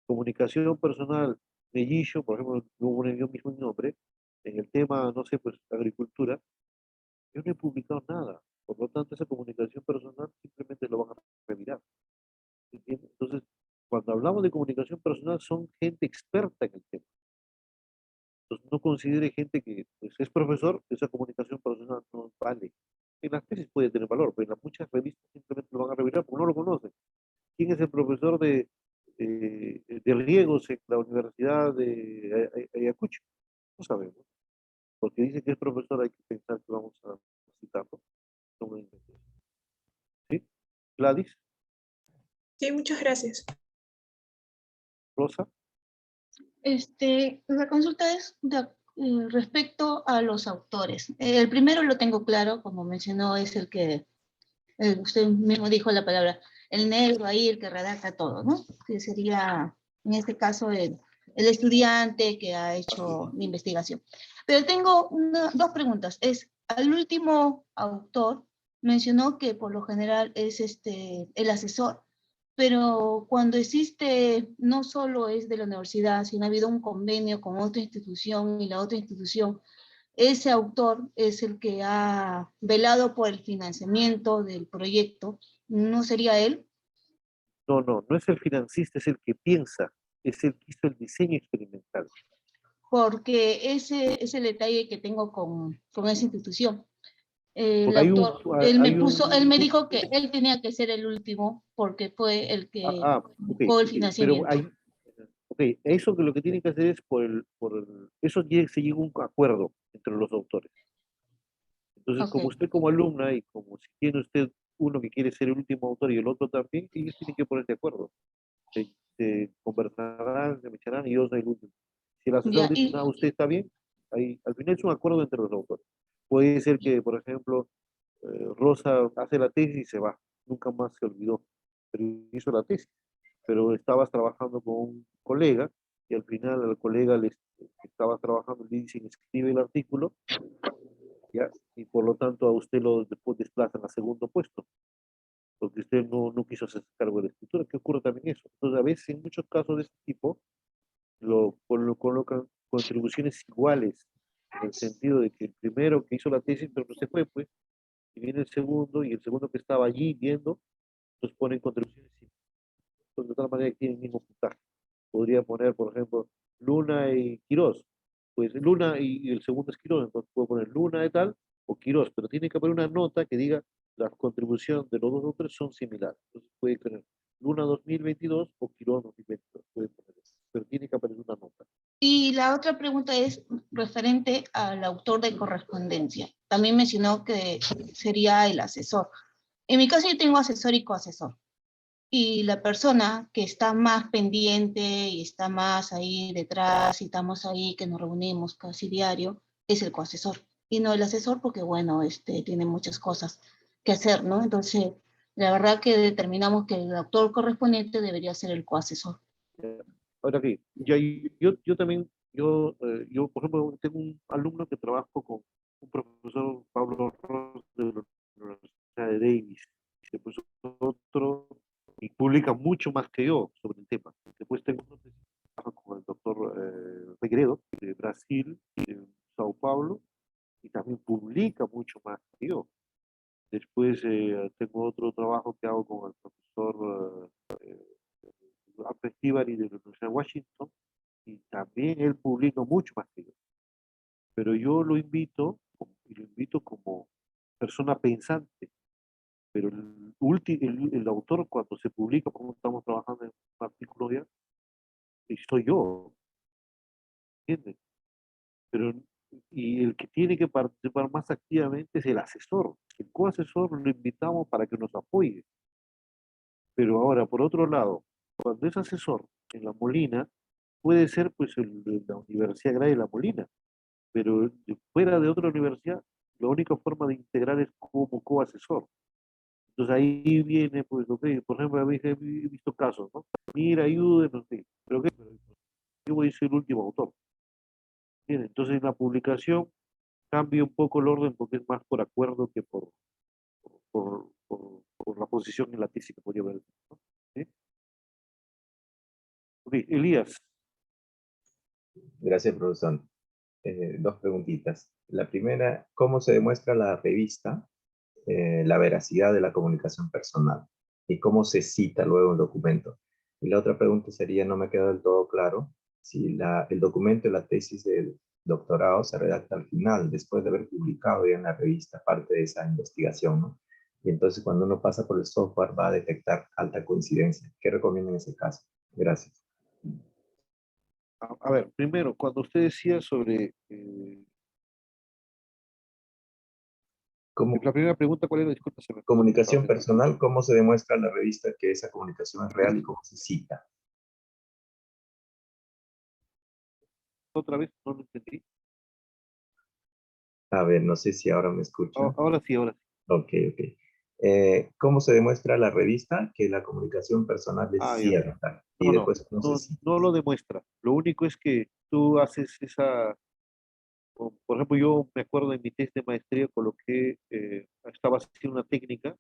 comunicación personal Mellillo, por ejemplo, yo mismo mi nombre, en el tema, no sé, pues agricultura, yo no he publicado nada. Por lo tanto, esa comunicación personal simplemente lo van a revirar. ¿Entiendes? Entonces, cuando hablamos de comunicación personal, son gente experta en el tema. Entonces, no considere gente que pues, es profesor, esa comunicación personal no vale. En las tesis puede tener valor, pero en las muchas revistas simplemente lo van a revirar porque no lo conocen. ¿Quién es el profesor de riegos en la Universidad de Ayacucho? No sabemos. Porque dice que es profesor, hay que pensar que vamos a citarlo. ¿Sí? Gladys, Sí, muchas gracias. Rosa. La consulta es respecto a los autores. El primero lo tengo claro, como mencionó, es el que usted mismo dijo la palabra, el negro ahí, el que redacta todo, ¿no? Que sería, en este caso, el estudiante que ha hecho la investigación. Pero tengo dos preguntas. Al último autor mencionó que por lo general es el asesor, pero cuando existe, no solo es de la universidad, sino ha habido un convenio con otra institución y la otra institución, ese autor es el que ha velado por el financiamiento del proyecto, ¿no sería él? No, no, no es el financista, es el que piensa, es el que hizo el diseño experimental. Porque ese es el detalle que tengo con esa institución. El Porque hay un, autor, él me hay puso, él un, me dijo que él tenía que ser el último porque fue el que ok, buscó el pero financiamiento. hay, ok, eso que lo que tienen que hacer es eso se llega a un acuerdo entre los autores. Entonces, Ok, como usted como alumna y como si tiene usted uno que quiere ser el último autor y el otro también, ellos tienen que ponerse de acuerdo. Se conversarán, se echarán y yo soy el último. Si el asesor ya, dice, y no, usted está bien, ahí, al final es un acuerdo entre los autores. Puede ser que, por ejemplo, Rosa hace la tesis y se va, nunca más se olvidó, pero hizo la tesis, pero estabas trabajando con un colega y al final al colega que estabas trabajando le dicen escribe el artículo, ¿ya? Y por lo tanto a usted lo después desplazan a segundo puesto, porque usted no quiso hacerse cargo de la escritura, que ocurre también eso. Entonces a veces en muchos casos de este tipo lo colocan contribuciones iguales, en el sentido de que el primero que hizo la tesis pero no se fue, pues, y viene el segundo, y el segundo que estaba allí viendo, pues ponen contribuciones de tal manera que tienen el mismo puntaje. Podría poner, por ejemplo, Luna y Quirós. Pues Luna y el segundo es Quirós, entonces puedo poner Luna de tal o Quirós, pero tiene que poner una nota que diga la contribución de los dos autores son similares. Entonces puede poner Luna 2022 o Quirós 2022, puede poner eso, pero tiene que aparecer una nota. Y la otra pregunta es referente al autor de correspondencia. También mencionó que sería el asesor. En mi caso yo tengo asesor y coasesor. Y la persona que está más pendiente y está más ahí detrás y estamos ahí que nos reunimos casi diario es el coasesor. Y no el asesor porque, bueno, tiene muchas cosas que hacer, ¿no? Entonces, la verdad que determinamos que el autor correspondiente debería ser el coasesor. Ahora sí, yo también, yo, por ejemplo, tengo un alumno que trabajo con un profesor, Pablo Ross, de la Universidad de Davis, y después otro, y publica mucho más que yo sobre el tema. Después tengo otro que trabaja con el doctor Regredo, de Brasil, de Sao Paulo, y también publica mucho más que yo. Después tengo otro trabajo que hago con el profesor Festival de la Universidad de Washington, y también él publica mucho más que yo. Pero yo lo invito como persona pensante, pero el autor cuando se publica, como estamos trabajando en un artículo ya, y soy yo, ¿entiendes? Pero, y el que tiene que participar más activamente es el asesor. El coasesor lo invitamos para que nos apoye. Pero ahora, por otro lado, cuando es asesor en La Molina, puede ser pues la Universidad Agraria de La Molina, pero fuera de otra universidad, la única forma de integrar es como coasesor. Entonces ahí viene, pues, ok, por ejemplo, a veces he visto casos, ¿no? Mira, ayúdenos, sí, pero ¿qué? Yo voy a ser el último autor. ¿Entiendes? Entonces en la publicación cambia un poco el orden porque es más por acuerdo que por la posición en la tesis que podría haber. ¿No? ¿Sí? Ok, Elías, Gracias, profesor. Dos preguntitas. La primera, ¿cómo se demuestra la revista la veracidad de la comunicación personal? ¿Y cómo se cita luego el documento? Y la otra pregunta sería, no me queda del todo claro, si el documento de la tesis del doctorado se redacta al final, después de haber publicado ya en la revista parte de esa investigación, ¿no? Y entonces cuando uno pasa por el software va a detectar alta coincidencia. ¿Qué recomienda en ese caso? Gracias. a ver, primero, cuando usted decía sobre ¿Cómo, la primera pregunta, ¿cuál era? Disculpa, se me fue, estaba comunicación pensando. personal, ¿cómo se demuestra en la revista que esa comunicación es real y cómo se cita? Otra vez, no lo entendí. A ver, no sé si ahora me escucha. Ahora sí, ahora sí. Ok, ok. ¿Cómo se demuestra la revista que la comunicación personal es Ah, ya. cierta? Y No, no, después, ¿cómo se no, cita? no lo demuestra. Lo único es que tú haces esa, por ejemplo, yo me acuerdo en mi test de maestría coloqué, estaba haciendo una técnica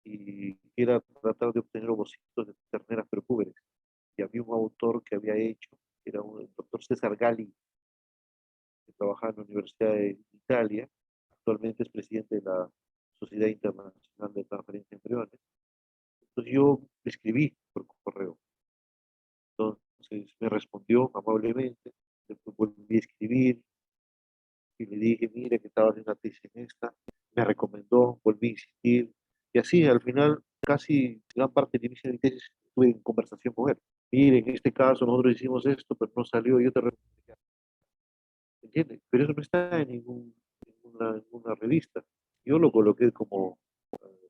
y era tratar de obtener ovocitos de terneras prepúberes. Y había un autor que había hecho, que era el doctor César Gali, que trabajaba en la Universidad de Italia, actualmente es presidente de la Sociedad Internacional de Transferencia de Embriones. Entonces yo le escribí por correo. Entonces me respondió amablemente, después volví a escribir y le dije, mira que estaba haciendo una tesis en esta, me recomendó, volví a insistir, y así al final casi gran parte del inicio de mi tesis estuve en conversación con él. Mire, en este caso nosotros hicimos esto, pero no salió, yo te recomiendo, ¿entiendes? Pero eso no está en ninguna revista. Yo lo coloqué como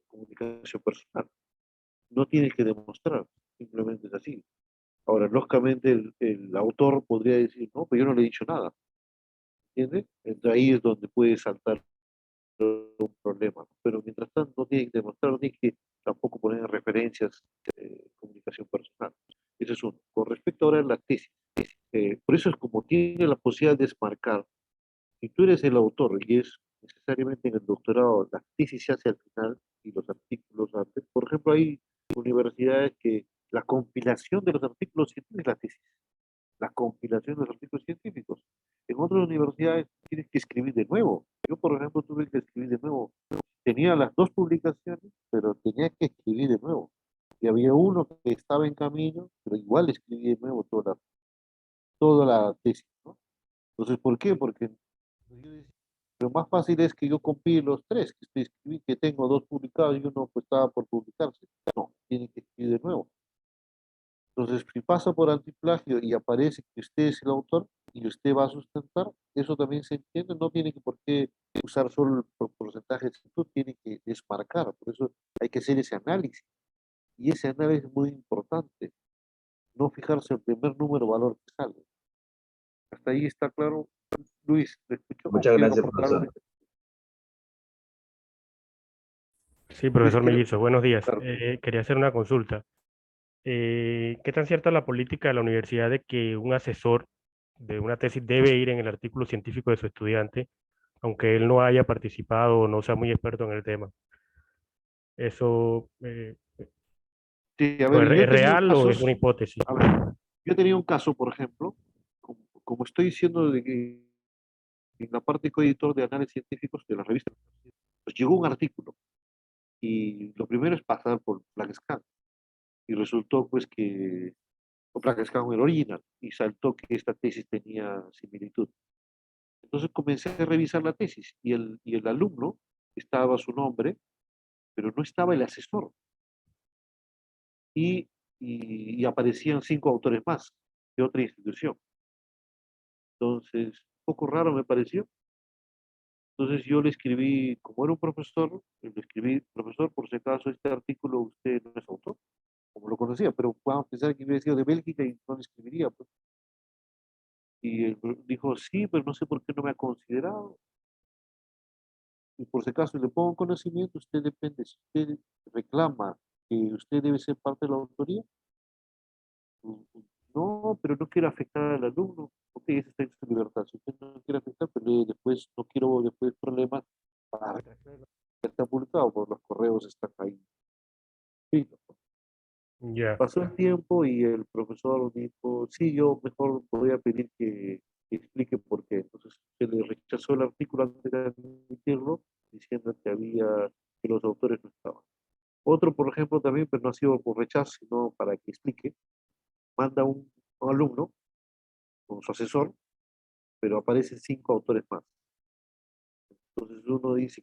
comunicación personal. No tienes que demostrar, simplemente es así. Ahora, lógicamente el autor podría decir, no, pero yo no le he dicho nada, ¿entiendes? Entonces ahí es donde puede saltar un problema, ¿no? Pero mientras tanto no tiene que demostrar, no tiene que tampoco poner en referencias comunicación personal. Ese es uno. Con respecto ahora a la tesis, por eso es como tiene la posibilidad de desmarcar, si tú eres el autor y es necesariamente en el doctorado, la tesis se hace al final y los artículos antes. Por ejemplo, hay universidades que la compilación de los artículos científicos es la tesis, la compilación de los artículos científicos. En otras universidades tienes que escribir de nuevo. Yo, por ejemplo, tuve que escribir de nuevo. Tenía las dos publicaciones, pero tenía que escribir de nuevo. Y había uno que estaba en camino, pero igual escribí de nuevo toda la tesis, ¿no? Entonces, ¿por qué? Porque yo decía, lo más fácil es que yo compile los tres, que escribí, que tengo dos publicados y uno pues estaba por publicarse. No, tiene que escribir de nuevo. Entonces, si pasa por antiplagio y aparece que usted es el autor y usted va a sustentar, eso también se entiende, no tiene que por qué usar solo el porcentaje de exactitud, tiene que desmarcar, por eso hay que hacer ese análisis. Y ese análisis es muy importante, no fijarse en el primer número o valor que sale. Hasta ahí está claro, Luis, ¿te escucho o Muchas quieres gracias, aportar algo? profesor. Sí, Luis, profesor ¿quieres? Mellizo, buenos días. Claro. Quería hacer una consulta. ¿Qué tan cierta es la política de la universidad de que un asesor de una tesis debe ir en el artículo científico de su estudiante, aunque él no haya participado o no sea muy experto en el tema? ¿Eso Sí, a ver, yo he es tenido real o es una casos, hipótesis? a ver, yo he tenido un caso, por ejemplo, como estoy diciendo de que en la parte coeditor de análisis científicos de la revista, pues llegó un artículo y lo primero es pasar por PlaqueScan y resultó pues que, o PlaqueScan era original y saltó que esta tesis tenía similitud. Entonces comencé a revisar la tesis y el alumno estaba su nombre, pero no estaba el asesor y, y aparecían 5 autores más de otra institución. Entonces, un poco raro me pareció. Entonces yo le escribí, como era un profesor, le escribí, profesor, por si acaso este artículo usted no es autor, como lo conocía, pero vamos a pensar que hubiera sido de Bélgica y no le escribiría, pues. Y él dijo, sí, pero no sé por qué no me ha considerado. Y por si acaso le pongo en conocimiento, usted depende, si usted reclama que usted debe ser parte de la autoría, no, pero no quiero afectar al alumno. Ok, esa está en su libertad. Si usted no quiere afectar, pero después no quiero después problemas para retractar lo que está publicado, por los correos están ahí. Sí, Ya, pasó el tiempo y el profesor dijo, sí, yo mejor voy a pedir que explique por qué. Entonces se le rechazó el artículo antes de admitirlo, diciendo que los autores no estaban. Otro, por ejemplo, también, pero no ha sido por rechazo, sino para que explique, manda un alumno con su asesor, pero aparecen 5 autores más. Entonces uno dice,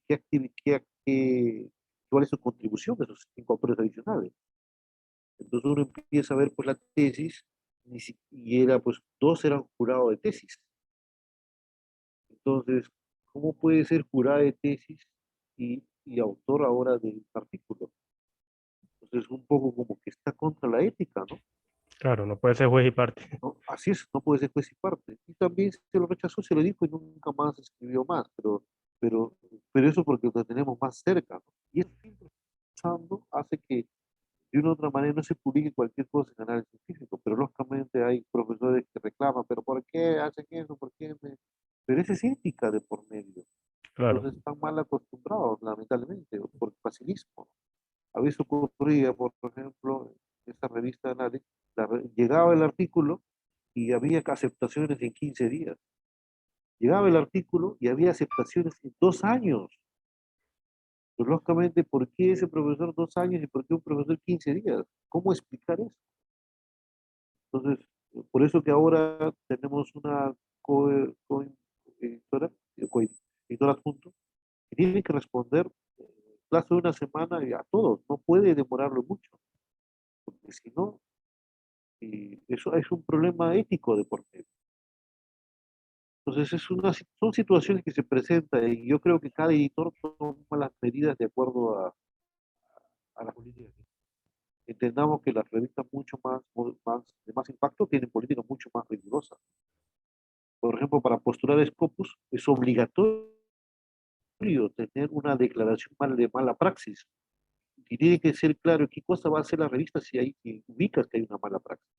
¿cuál es su contribución de esos 5 autores adicionales? Entonces uno empieza a ver pues la tesis y era pues 2 eran jurados de tesis. Entonces, ¿cómo puede ser jurada de tesis y autor ahora del artículo? Entonces un poco como que está contra la ética, ¿no? Claro, no puede ser juez y parte. ¿no? Así es, no puede ser juez y parte. Y también se lo rechazó, se lo dijo y nunca más escribió más, pero, pero eso porque lo tenemos más cerca, ¿no? Y esto pasando hace que de una u otra manera no se publique cualquier cosa en análisis científico, pero lógicamente hay profesores que reclaman, pero ¿por qué hacen eso? ¿Por qué me...? Pero esa es ética de por medio. Claro, Entonces están mal acostumbrados, lamentablemente, por facilismo. A veces ocurría, por ejemplo, en esta revista de análisis, llegaba el artículo y había aceptaciones en 15 días. Llegaba el artículo y había aceptaciones en 2 años. Pues, lógicamente, ¿por qué ese profesor 2 años y por qué un profesor 15 días? ¿Cómo explicar eso? Entonces, por eso que ahora tenemos una coeditora, coeditora adjunto, que tiene que responder en plazo de una semana y a todos. No puede demorarlo mucho, porque si no, eso es un problema ético de por medio. Entonces, son situaciones que se presentan y yo creo que cada editor toma las medidas de acuerdo a la política. Entendamos que las revistas de más impacto tienen políticas mucho más rigurosas. Por ejemplo, para postular Scopus es obligatorio tener una declaración de mala praxis. Y tiene que ser claro qué cosa va a hacer la revista si ubicas que hay una mala praxis.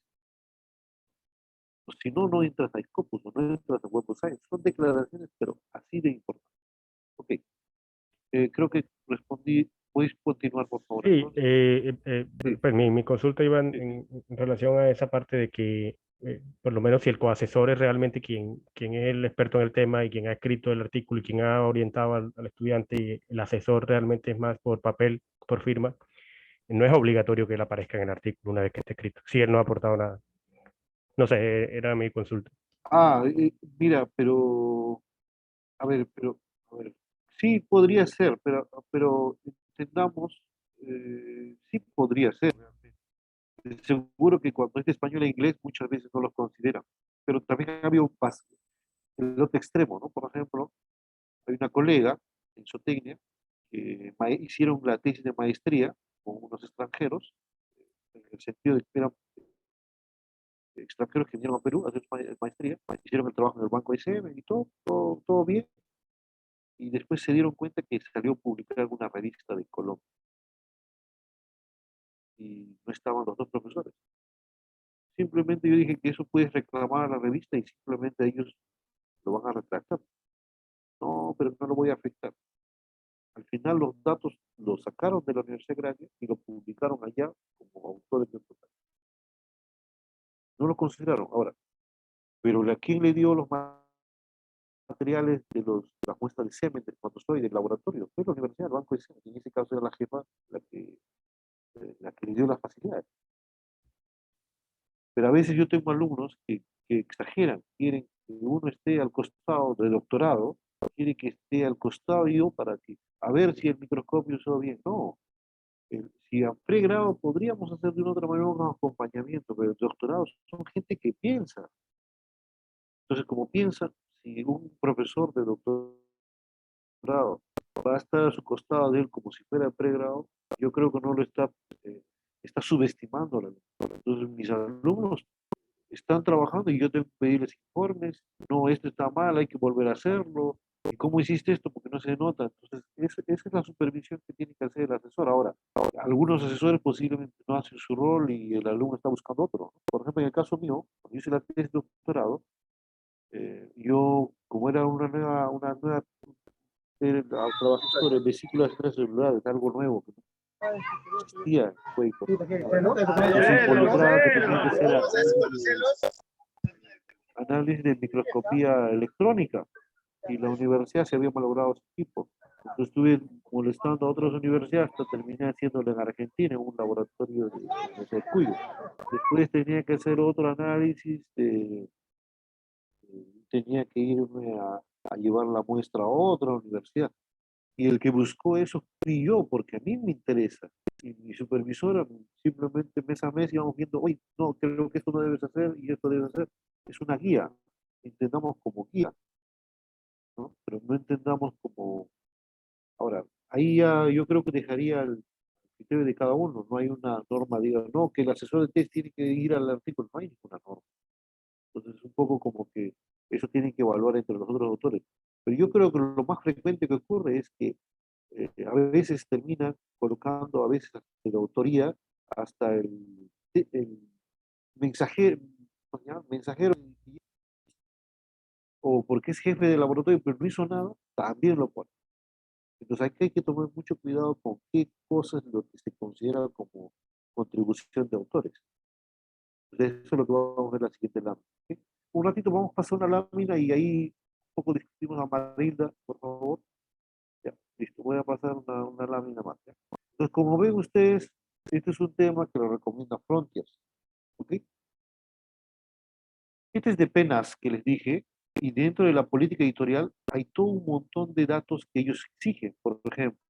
Pues si no, no entras a Scopus o no entras a Web of Science. Son declaraciones, pero así de importantes. Ok, creo que respondí. ¿Puedes continuar, por favor, sí, Antonio? Sí, pues mi consulta iba sí, sí. en relación a esa parte de que, por lo menos si el coasesor es realmente quien es el experto en el tema y quien ha escrito el artículo y quien ha orientado al estudiante, y el asesor realmente es más por papel, por firma, no es obligatorio que él aparezca en el artículo una vez que esté escrito, si él no ha aportado nada. No sé, era mi consulta. Mira, pero, a ver, sí podría ser, pero entendamos, sí podría ser. Seguro que cuando es de español e inglés muchas veces no los consideran, pero también había el otro extremo, ¿no? Por ejemplo, hay una colega en zootecnia que hicieron la tesis de maestría con unos extranjeros, en el sentido de que eran extranjeros que vinieron a Perú a hacer su maestría, hicieron el trabajo en el banco ICM y todo bien, y después se dieron cuenta que salió a publicar alguna revista de Colombia y no estaban los dos profesores. Simplemente yo dije que eso puedes reclamar a la revista y simplemente ellos lo van a retractar. No, pero no lo voy a afectar. Al final los datos los sacaron de la Universidad Agraria y lo publicaron allá como autores de reportaje. No lo consideraron. Ahora, pero ¿a quién le dio los materiales de las muestras de semen del cuando del laboratorio? Fue la universidad, el banco de semen. En ese caso era la jefa la que le dio las facilidades. Pero a veces yo tengo alumnos que exageran, quieren que uno esté al costado de doctorado, quiere que esté al costado yo para que, a ver si el microscopio se ve bien. No, si a pregrado podríamos hacer de una otra manera un acompañamiento, pero el doctorado son gente que piensa. Entonces, como piensa, si un profesor de doctorado va a estar a su costado de él como si fuera pregrado, yo creo que no lo está subestimando a la lectura. Entonces, mis alumnos están trabajando y yo tengo que pedirles informes, no, esto está mal, hay que volver a hacerlo, ¿y cómo hiciste esto? Porque no se nota. Entonces, esa es la supervisión que tiene que hacer el asesor. Ahora, algunos asesores posiblemente no hacen su rol y el alumno está buscando otro, ¿no? Por ejemplo, en el caso mío, cuando hice la tesis de doctorado, yo, como era una nueva trabajé sobre vesículas extracelulares, algo nuevo que no existía, entonces involucraba que tenía que ser análisis de microscopía electrónica y la universidad se había malogrado su equipo. Entonces estuve molestando a otras universidades hasta terminé haciéndolo en Argentina, en un laboratorio de Cuyo. Después tenía que hacer otro análisis, tenía que irme a llevar la muestra a otra universidad. Y el que buscó eso fui yo, porque a mí me interesa. Y mi supervisora simplemente mes a mes íbamos viendo, oye, no, creo que esto no debes hacer y esto debes hacer. Es una guía, entendamos como guía, ¿no? Pero no entendamos como... Ahora, ahí ya yo creo que dejaría al criterio de cada uno. No hay una norma, diga, no, que el asesor de test tiene que ir al artículo. No hay ninguna norma. Entonces es un poco como que eso tienen que evaluar entre los otros autores. Pero yo creo que lo más frecuente que ocurre es que a veces terminan colocando a veces de autoría hasta el mensajero, ¿cómo se llama? Mensajero, o porque es jefe de laboratorio pero no hizo nada, también lo pone. Entonces hay que tomar mucho cuidado con qué cosas lo que se considera como contribución de autores. Entonces eso es lo que vamos a ver en la siguiente lámina. ¿Sí? Un ratito vamos a pasar una lámina y ahí un poco discutimos a Marilda, por favor. Ya, listo, voy a pasar una lámina más. ¿Ya? Entonces, como ven ustedes, este es un tema que lo recomienda Frontiers. ¿Ok? Este es de penas que les dije, y dentro de la política editorial hay todo un montón de datos que ellos exigen. Por ejemplo,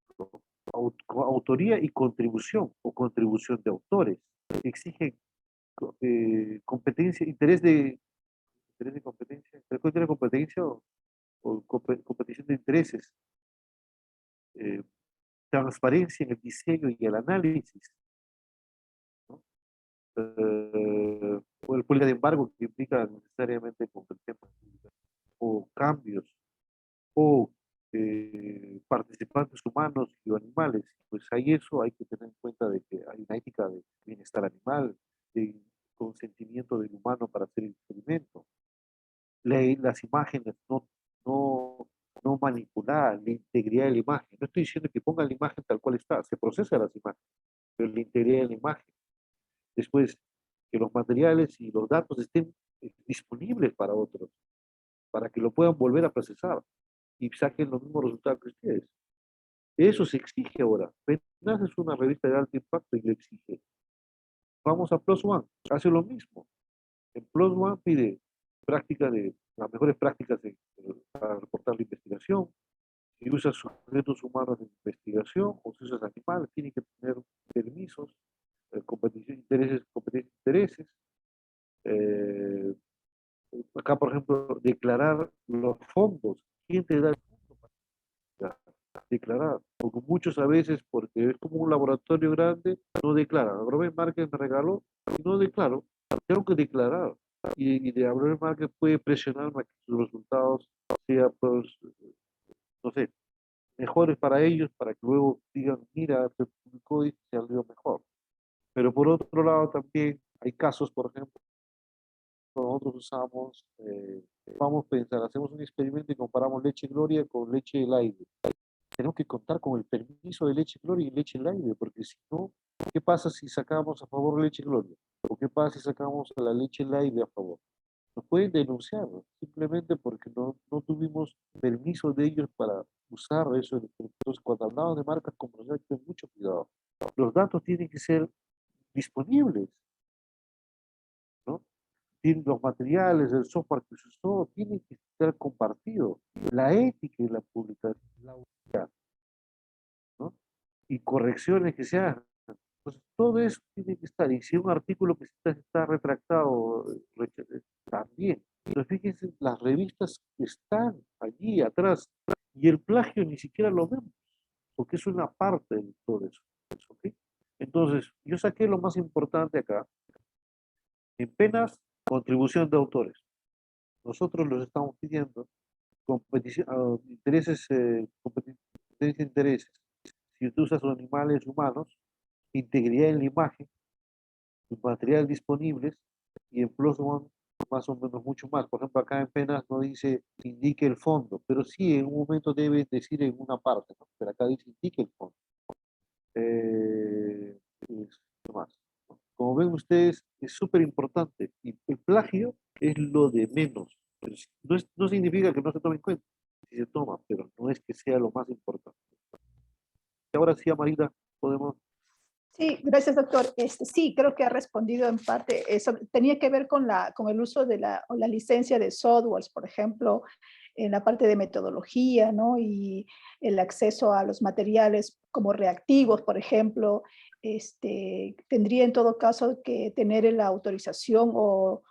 autoría y contribución, o contribución de autores. Exigen competencia, interés de competencia, ¿interés de competencia o competición de intereses? Transparencia en el diseño y el análisis, ¿no? O el política de embargo que implica necesariamente con el tema, o cambios, o participantes humanos y animales. Pues hay eso, hay que tener en cuenta de que hay una ética de bienestar animal, de consentimiento del humano para hacer el experimento. Las imágenes no manipular la integridad de la imagen. No estoy diciendo que pongan la imagen tal cual está, se procesa las imágenes, pero la integridad de la imagen. Después, que los materiales y los datos estén disponibles para otros, para que lo puedan volver a procesar y saquen los mismos resultados que ustedes. Eso se exige ahora. PNAS es una revista de alto impacto y lo exige. Vamos a PLOS ONE, hace lo mismo. En PLOS ONE pide las mejores prácticas para reportar la investigación. Si usas sujetos humanos de investigación o si usas animales, tiene que tener permisos, competencia de intereses. Eh, Acá, por ejemplo, declarar los fondos. ¿Quién te da el fondo para declarar? Porque muchos a veces, porque es como un laboratorio grande, no declaran. Agrovet Márquez me regaló y no declaro. Tengo que declarar. Y de Agrovet Márquez puede presionarme a que sus resultados sean, pues, no sé, mejores para ellos, para que luego digan, mira, se publicó y se salió mejor. Pero por otro lado también hay casos, por ejemplo, nosotros usamos, vamos a pensar, hacemos un experimento y comparamos leche Gloria con leche Live. Tenemos que contar con el permiso de leche Gloria y leche Live, porque si no, ¿qué pasa si sacamos a favor leche Gloria? ¿O qué pasa si sacamos a la leche Live a favor? Nos pueden denunciar, simplemente porque no tuvimos permiso de ellos para usar eso. Entonces, cuando hablamos de marcas comerciales, ten mucho cuidado. Los datos tienen que ser disponibles, ¿no? Los materiales, el software que se usó, tiene que estar compartido. La ética y la publicación, la unidad, ¿no? Y correcciones que se hagan. Pues todo eso tiene que estar. Y si un artículo que está retractado, también. Pero fíjense, las revistas están allí atrás y el plagio ni siquiera lo vemos, porque es una parte de todo eso. ¿Okay? Entonces, yo saqué lo más importante acá. En penas, contribución de autores. Nosotros los estamos pidiendo competición, competencia de intereses. Si tú usas animales humanos, integridad en la imagen, material disponibles y en PLOS ONE más o menos mucho más. Por ejemplo, acá en penas no dice indique el fondo, pero sí en un momento debe decir en una parte, ¿no? Pero acá dice indique el fondo. ¿Qué más? Como ven ustedes, es súper importante y el plagio es lo de menos. No significa que no se tome en cuenta, si se toma, pero no es que sea lo más importante. Y ahora sí, Amarila, podemos. Sí, gracias, doctor. Sí, creo que ha respondido en parte. Eso tenía que ver con el uso de la licencia de softwares, por ejemplo, en la parte de metodología, ¿no? Y el acceso a los materiales como reactivos, por ejemplo. Tendría en todo caso que tener la autorización o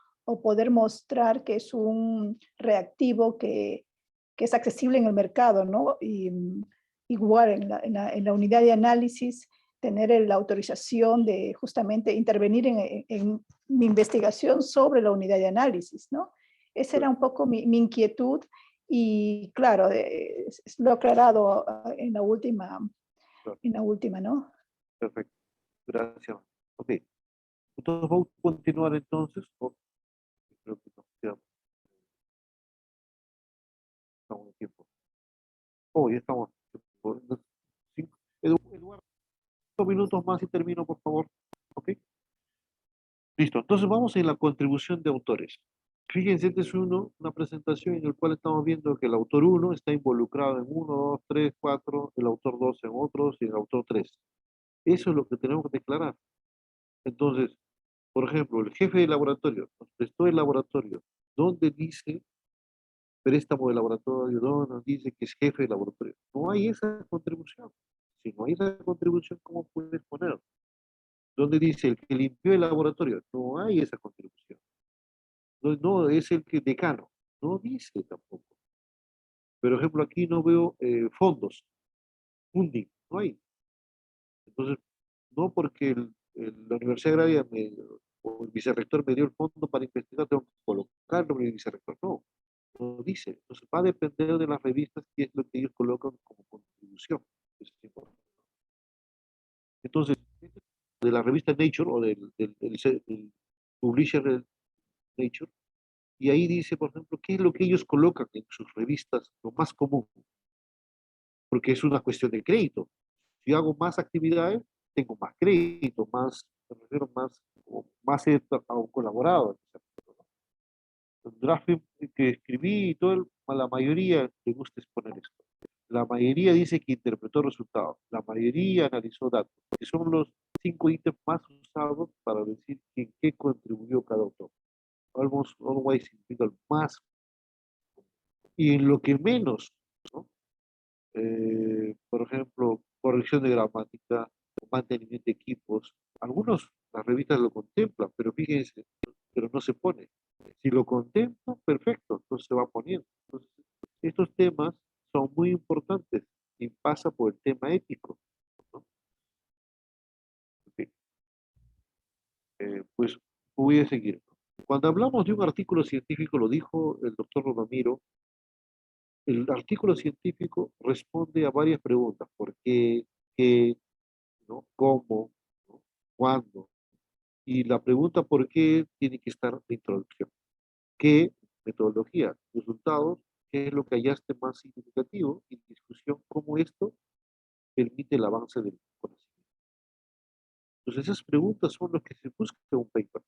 poder mostrar que es un reactivo que es accesible en el mercado, ¿no? Y igual en la unidad de análisis, tener la autorización de justamente intervenir en mi investigación sobre la unidad de análisis, ¿no? Esa era un poco mi inquietud y claro, lo he aclarado en la última, ¿no? Perfecto. Gracias. Ok. Entonces vamos a continuar entonces. Creo que nos queda estamos en tiempo. Ya estamos. Eduardo, 5 minutos más y termino, por favor. Ok. Listo. Entonces vamos en la contribución de autores. Fíjense, este es una presentación en la cual estamos viendo que el autor 1 está involucrado en 1, 2, 3, 4, el autor 2 en otros y el autor 3. Eso es lo que tenemos que declarar. Entonces, por ejemplo, el jefe de laboratorio nos prestó el laboratorio. ¿Dónde dice préstamo de laboratorio? ¿Dónde nos dice que es jefe de laboratorio? No hay esa contribución. Si no hay esa contribución, ¿cómo puedes poner? ¿Dónde dice el que limpió el laboratorio? No hay esa contribución. No, no es el que decano. No dice tampoco. Por ejemplo, aquí no veo fondos, funding, no hay. Entonces, no porque la Universidad Agraria o el vicerrector me dio el fondo para investigar, tengo que colocarlo en el vicerrector. No, no dice. Entonces, va a depender de las revistas qué es lo que ellos colocan como contribución. Eso es importante. Entonces, de la revista Nature o del publisher de Nature, y ahí dice, por ejemplo, qué es lo que ellos colocan en sus revistas, lo más común, porque es una cuestión de crédito. Si hago más actividades, tengo más crédito, me refiero más he colaborado. El drafting que escribí y todo, a la mayoría le gusta exponer esto. La mayoría dice que interpretó resultados. La mayoría analizó datos. Que son los 5 ítems más usados para decir en qué contribuyó cada autor. Almost always significa el más. Y en lo que menos, ¿no? Por ejemplo, corrección de gramática, mantenimiento de equipos. Algunos, las revistas lo contemplan, pero fíjense, pero no se pone. Si lo contemplan, perfecto, entonces se va poniendo. Entonces, estos temas son muy importantes y pasa por el tema ético, ¿no? Ok. Pues voy a seguir. Cuando hablamos de un artículo científico, lo dijo el doctor Ramiro, el artículo científico responde a varias preguntas. ¿Por qué, ¿no? ¿Cómo? ¿No? ¿Cuándo? Y la pregunta ¿por qué? Tiene que estar de introducción. ¿Qué metodología? Resultados, ¿qué es lo que hallaste más significativo? Y discusión, ¿cómo esto permite el avance del conocimiento? Entonces esas preguntas son las que se buscan en un paper.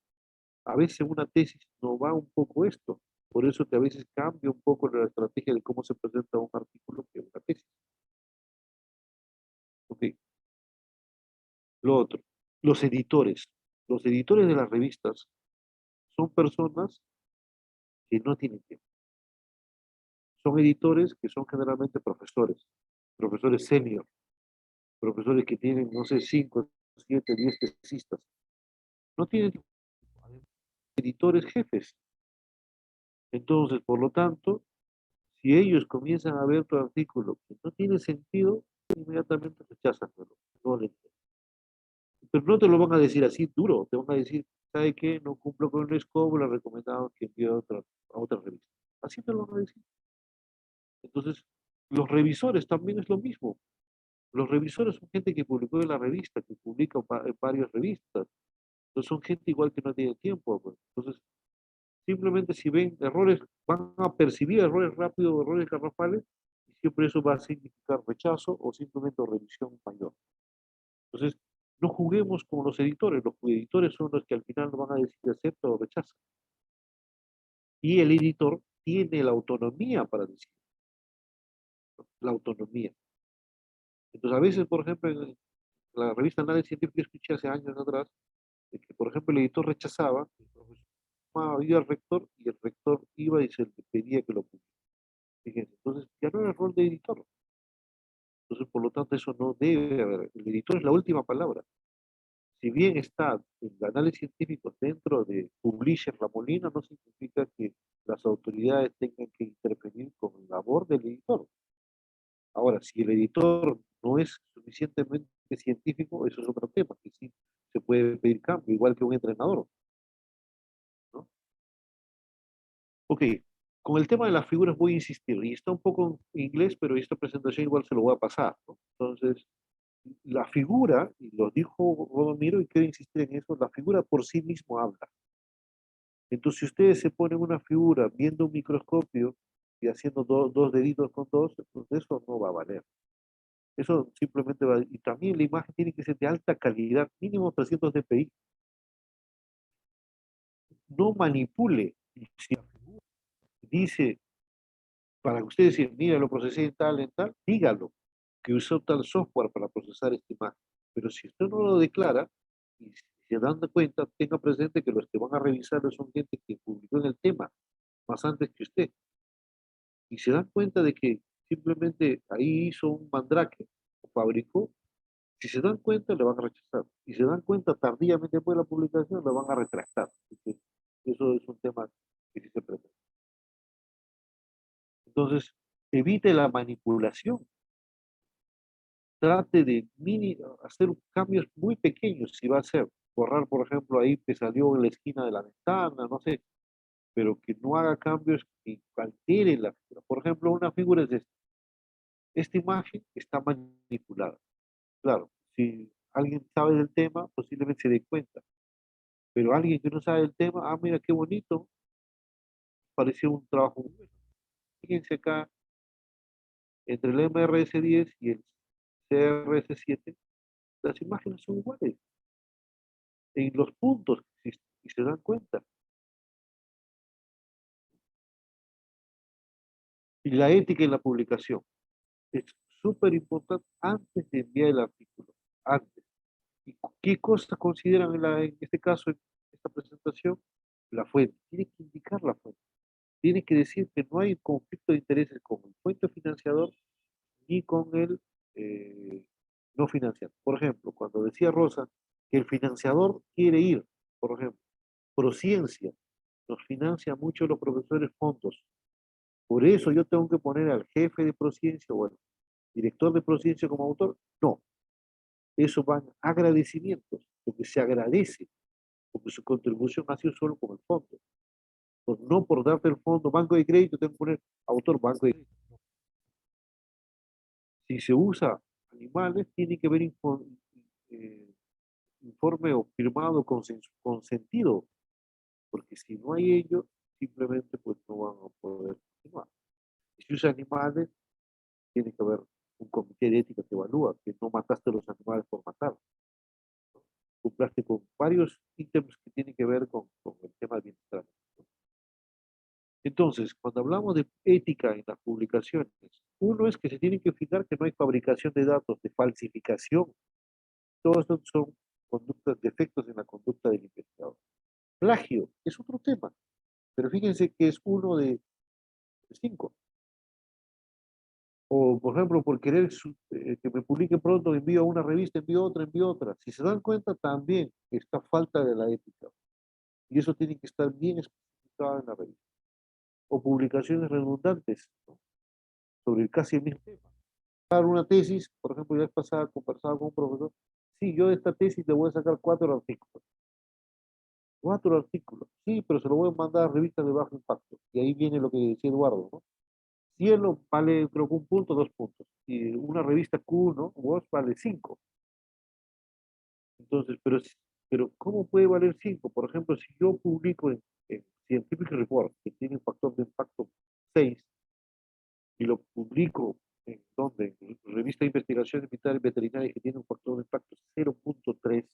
A veces en una tesis no va un poco esto. Por eso que a veces cambia un poco la estrategia de cómo se presenta un artículo que una tesis. Ok. Lo otro, los editores. Los editores de las revistas son personas que no tienen tiempo. Son editores que son generalmente profesores senior, profesores que tienen, no sé, 5, 7, 10 tesistas. No tienen tiempo. Editores jefes. Entonces, por lo tanto, si ellos comienzan a ver tu artículo que no tiene sentido, inmediatamente rechazan. No le entienden. Pero no te lo van a decir así duro, te van a decir, ¿sabe qué? No cumplo con el escobo, le recomendado que envíe a otra revista. Así te lo van a decir. Entonces, los revisores también es lo mismo. Los revisores son gente que publicó en la revista, que publica en varias revistas. Entonces, son gente igual que no tiene tiempo. Pues. Entonces, simplemente si ven errores, van a percibir errores rápidos, errores garrafales, y siempre eso va a significar rechazo o simplemente revisión mayor. Entonces, no juguemos como los editores. Los editores son los que al final van a decir acepta o rechaza. Y el editor tiene la autonomía para decir. La autonomía. Entonces, a veces, por ejemplo, en la revista Análisis Científico, yo escuché hace años atrás, de que, por ejemplo, el editor rechazaba, el profesor iba al rector y el rector iba y se le pedía que lo publique. Fíjense, entonces, ya no era el rol de editor. Entonces, por lo tanto, eso no debe haber. El editor es la última palabra. Si bien está el análisis científico dentro de Publisher La Molina, no significa que las autoridades tengan que intervenir con la labor del editor. Ahora, si el editor no es suficientemente que es científico, eso es otro tema, que sí se puede pedir cambio, igual que un entrenador, ¿no? Ok, con el tema de las figuras voy a insistir, y está un poco en inglés, pero esta presentación igual se lo voy a pasar, ¿no? Entonces, la figura, y lo dijo Rodomiro, y quiero insistir en eso, la figura por sí mismo habla. Entonces, si ustedes se ponen una figura viendo un microscopio y haciendo dos deditos con dos, entonces eso no va a valer. Eso simplemente va, y también la imagen tiene que ser de alta calidad, mínimo 300 dpi. No manipule. Si dice, para que ustedes digan, mira, lo procesé en tal, dígalo, que usó tal software para procesar esta imagen. Pero si usted no lo declara, y si se dan cuenta, tenga presente que los que van a revisarlo son gente que publicó en el tema, más antes que usted. Y se dan cuenta de que simplemente ahí hizo un mandrake, o fabricó, si se dan cuenta, le van a rechazar. Si se dan cuenta tardíamente después de la publicación, le van a retractar. Entonces, eso es un tema que sí se presenta. Entonces, evite la manipulación. Trate de hacer cambios muy pequeños, si va a ser. Borrar, por ejemplo, ahí que salió en la esquina de la ventana, no sé, pero que no haga cambios que altere la figura. Por ejemplo, una figura es esta. Esta imagen está manipulada. Claro, si alguien sabe del tema, posiblemente se dé cuenta. Pero alguien que no sabe del tema, ah, mira qué bonito, pareció un trabajo muy bueno. Fíjense acá, entre el MRS10 y el CRS7, las imágenes son iguales, en los puntos que existen, y se dan cuenta. Y la ética en la publicación es súper importante antes de enviar el artículo, antes. ¿Y qué cosas consideran en este caso, en esta presentación? La fuente. Tiene que indicar la fuente. Tiene que decir que no hay conflicto de intereses con el fuente financiador ni con el no financiado. Por ejemplo, cuando decía Rosa que el financiador quiere ir, por ejemplo, Prociencia nos financia mucho los profesores fondos. Por eso yo tengo que poner al jefe de Prociencia o al director de Prociencia como autor. No, eso van agradecimientos, porque se agradece, porque su contribución ha sido solo con el fondo. Pues no por darte el fondo, banco de crédito, tengo que poner autor banco de crédito. Si se usa animales, tiene que haber informe o firmado consentido, porque si no hay ello, simplemente pues no van a poder continuar. Y si usa animales, tiene que haber un comité de ética que evalúa que no mataste a los animales por matar. Cumpliste con varios ítems que tienen que ver con el tema de bienestar. Entonces, cuando hablamos de ética en las publicaciones, uno es que se tiene que fijar que no hay fabricación de datos, de falsificación. Todos estos son conductas, defectos en la conducta del investigador. Plagio es otro tema, pero fíjense que es uno de 5. O, por ejemplo, por querer que me publique pronto, envío a una revista, envío otra, envío otra. Si se dan cuenta, también está falta de la ética. Y eso tiene que estar bien especificado en la revista. O publicaciones redundantes, ¿no? Sobre casi el mismo tema. Dar una tesis, por ejemplo, ya pasada conversaba con un profesor, sí, yo de esta tesis le voy a sacar 4 artículos. 4 artículos, sí, pero se lo voy a mandar a revistas de bajo impacto. Y ahí viene lo que decía Eduardo, ¿no? Cielo vale, creo que 1 punto, 2 puntos. Y una revista Q1, Watch vale 5. Entonces, pero ¿cómo puede valer 5? Por ejemplo, si yo publico en Scientific Report, que tiene un factor de impacto 6, y lo publico en donde, en revista de investigación veterinaria que tiene un factor de impacto 0.3,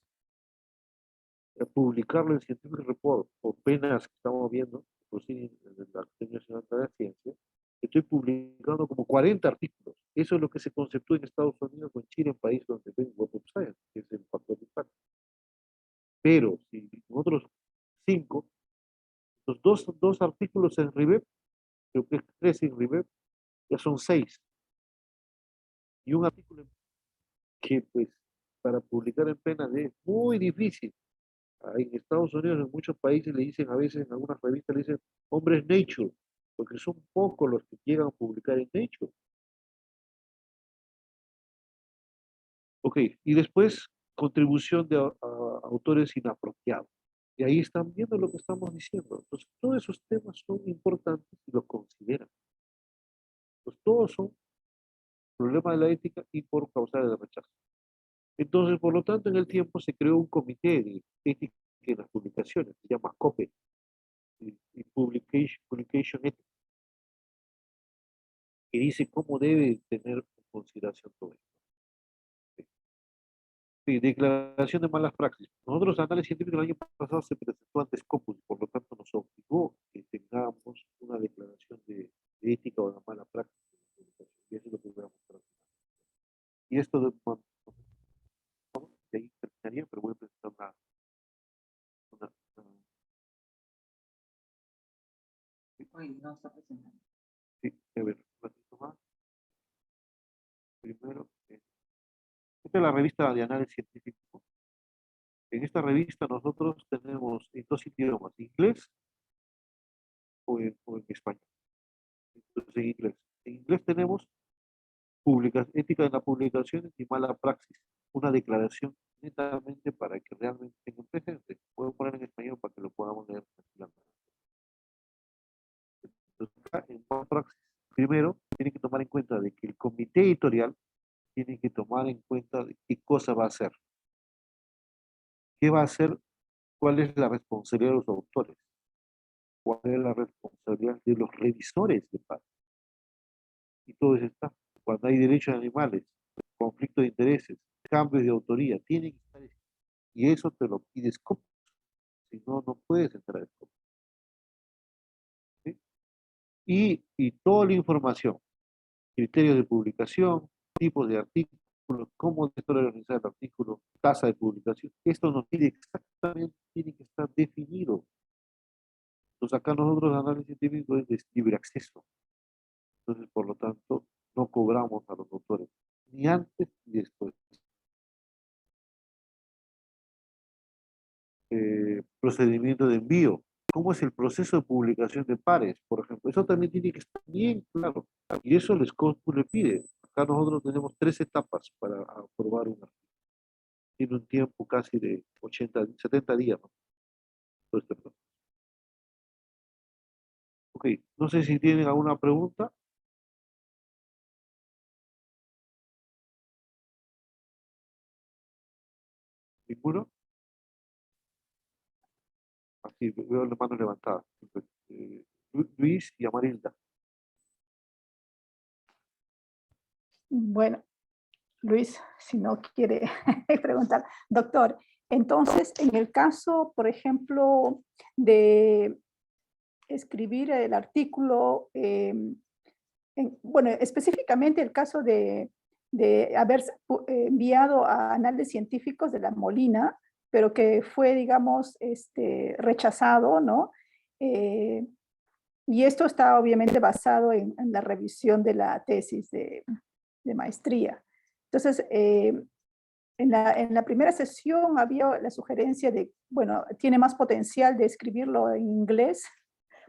publicarlo en Scientific Report por penas que estamos viendo, por sí, en la Academia Nacional de la Ciencia, estoy publicando como 40 artículos. Eso es lo que se conceptúa en Estados Unidos o en Chile, en países donde ven Web of Science, que es el factor de impacto. Pero si otros 5, los dos artículos en Revep, creo que es 3 en Revep, ya son 6. Y un artículo que pues para publicar en penas es muy difícil. En Estados Unidos, en muchos países le dicen, a veces en algunas revistas le dicen, hombres Nature, porque son pocos los que llegan a publicar en Nature. Ok, y después contribución de autores inapropiados. Y ahí están viendo lo que estamos diciendo. Entonces, todos esos temas son importantes y los consideran. Pues todos son problemas de la ética y por causa de rechazo. Entonces, por lo tanto, en el tiempo se creó un comité de ética en las publicaciones, se llama COPE, y Publication Ethics, que dice cómo debe tener en consideración todo esto. Sí, declaración de malas praxis. Nosotros, análisis científico, el año pasado se presentó ante Scopus, por lo tanto nos obligó que tengamos una declaración de ética o de mala praxis. Y eso es lo que voy a mostrar. Y esto de ahí terminaría, pero voy a presentar una Hoy no está presentando. sí, a ver, un ratito más. Primero, esta es la revista de análisis científico. En esta revista nosotros tenemos en dos idiomas, inglés o en español. Entonces, en inglés. En inglés tenemos ética de las publicaciones y mala praxis. Una declaración netamente para que realmente tengan presente. Puedo poner en español para que lo podamos leer tranquilamente. Entonces, acá, en mala praxis, primero, tienen que tomar en cuenta de que el comité editorial tiene que tomar en cuenta de qué cosa va a hacer. ¿Qué va a hacer? ¿Cuál es la responsabilidad de los autores? ¿Cuál es la responsabilidad de los revisores de pares? Y todo eso está. Cuando hay derechos de animales, conflicto de intereses, cambios de autoría, tienen que estar. Y eso te lo pides Scopus. Si no, no puedes entrar a Scopus. ¿Sí? Y toda la información, criterios de publicación, tipos de artículos, cómo se suele organizar el artículo, tasa de publicación, esto nos pide exactamente, tiene que estar definido. Entonces acá nosotros análisis científico es de libre acceso. Entonces, por lo tanto, no cobramos a los autores, ni antes ni después. Procedimiento de envío. ¿Cómo es el proceso de publicación de pares, por ejemplo? Eso también tiene que estar bien claro. Y eso el Scopus le pide. Acá nosotros tenemos 3 etapas para aprobar un artículo. Tiene un tiempo casi de 80, 70 días, ¿no? Todo este proceso. Ok, no sé si tienen alguna pregunta. ¿Ninguno? Así, veo las manos levantadas. Luis y Amarilda. Bueno, Luis, si no quiere preguntar, doctor, entonces en el caso, por ejemplo, de escribir el artículo, bueno, específicamente el caso de haber enviado a análisis científicos de la Molina, pero que fue, digamos, rechazado, ¿no? Y esto está obviamente basado en la revisión de la tesis de maestría. Entonces, en la primera sesión había la sugerencia de, bueno, tiene más potencial de escribirlo en inglés,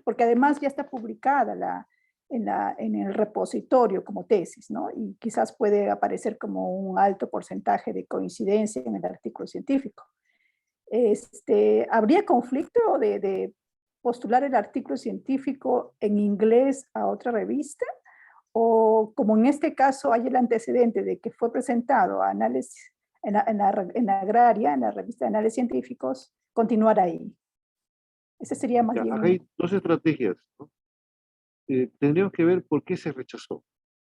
porque además ya está publicada en el repositorio como tesis, ¿no? Y quizás puede aparecer como un alto porcentaje de coincidencia en el artículo científico. ¿Habría conflicto de postular el artículo científico en inglés a otra revista? O como en este caso hay el antecedente de que fue presentado a análisis en la agraria, en la revista de análisis científicos, continuar ahí. Ese sería más Ya, bien acá hay dos estrategias, ¿no? Tendríamos que ver por qué se rechazó,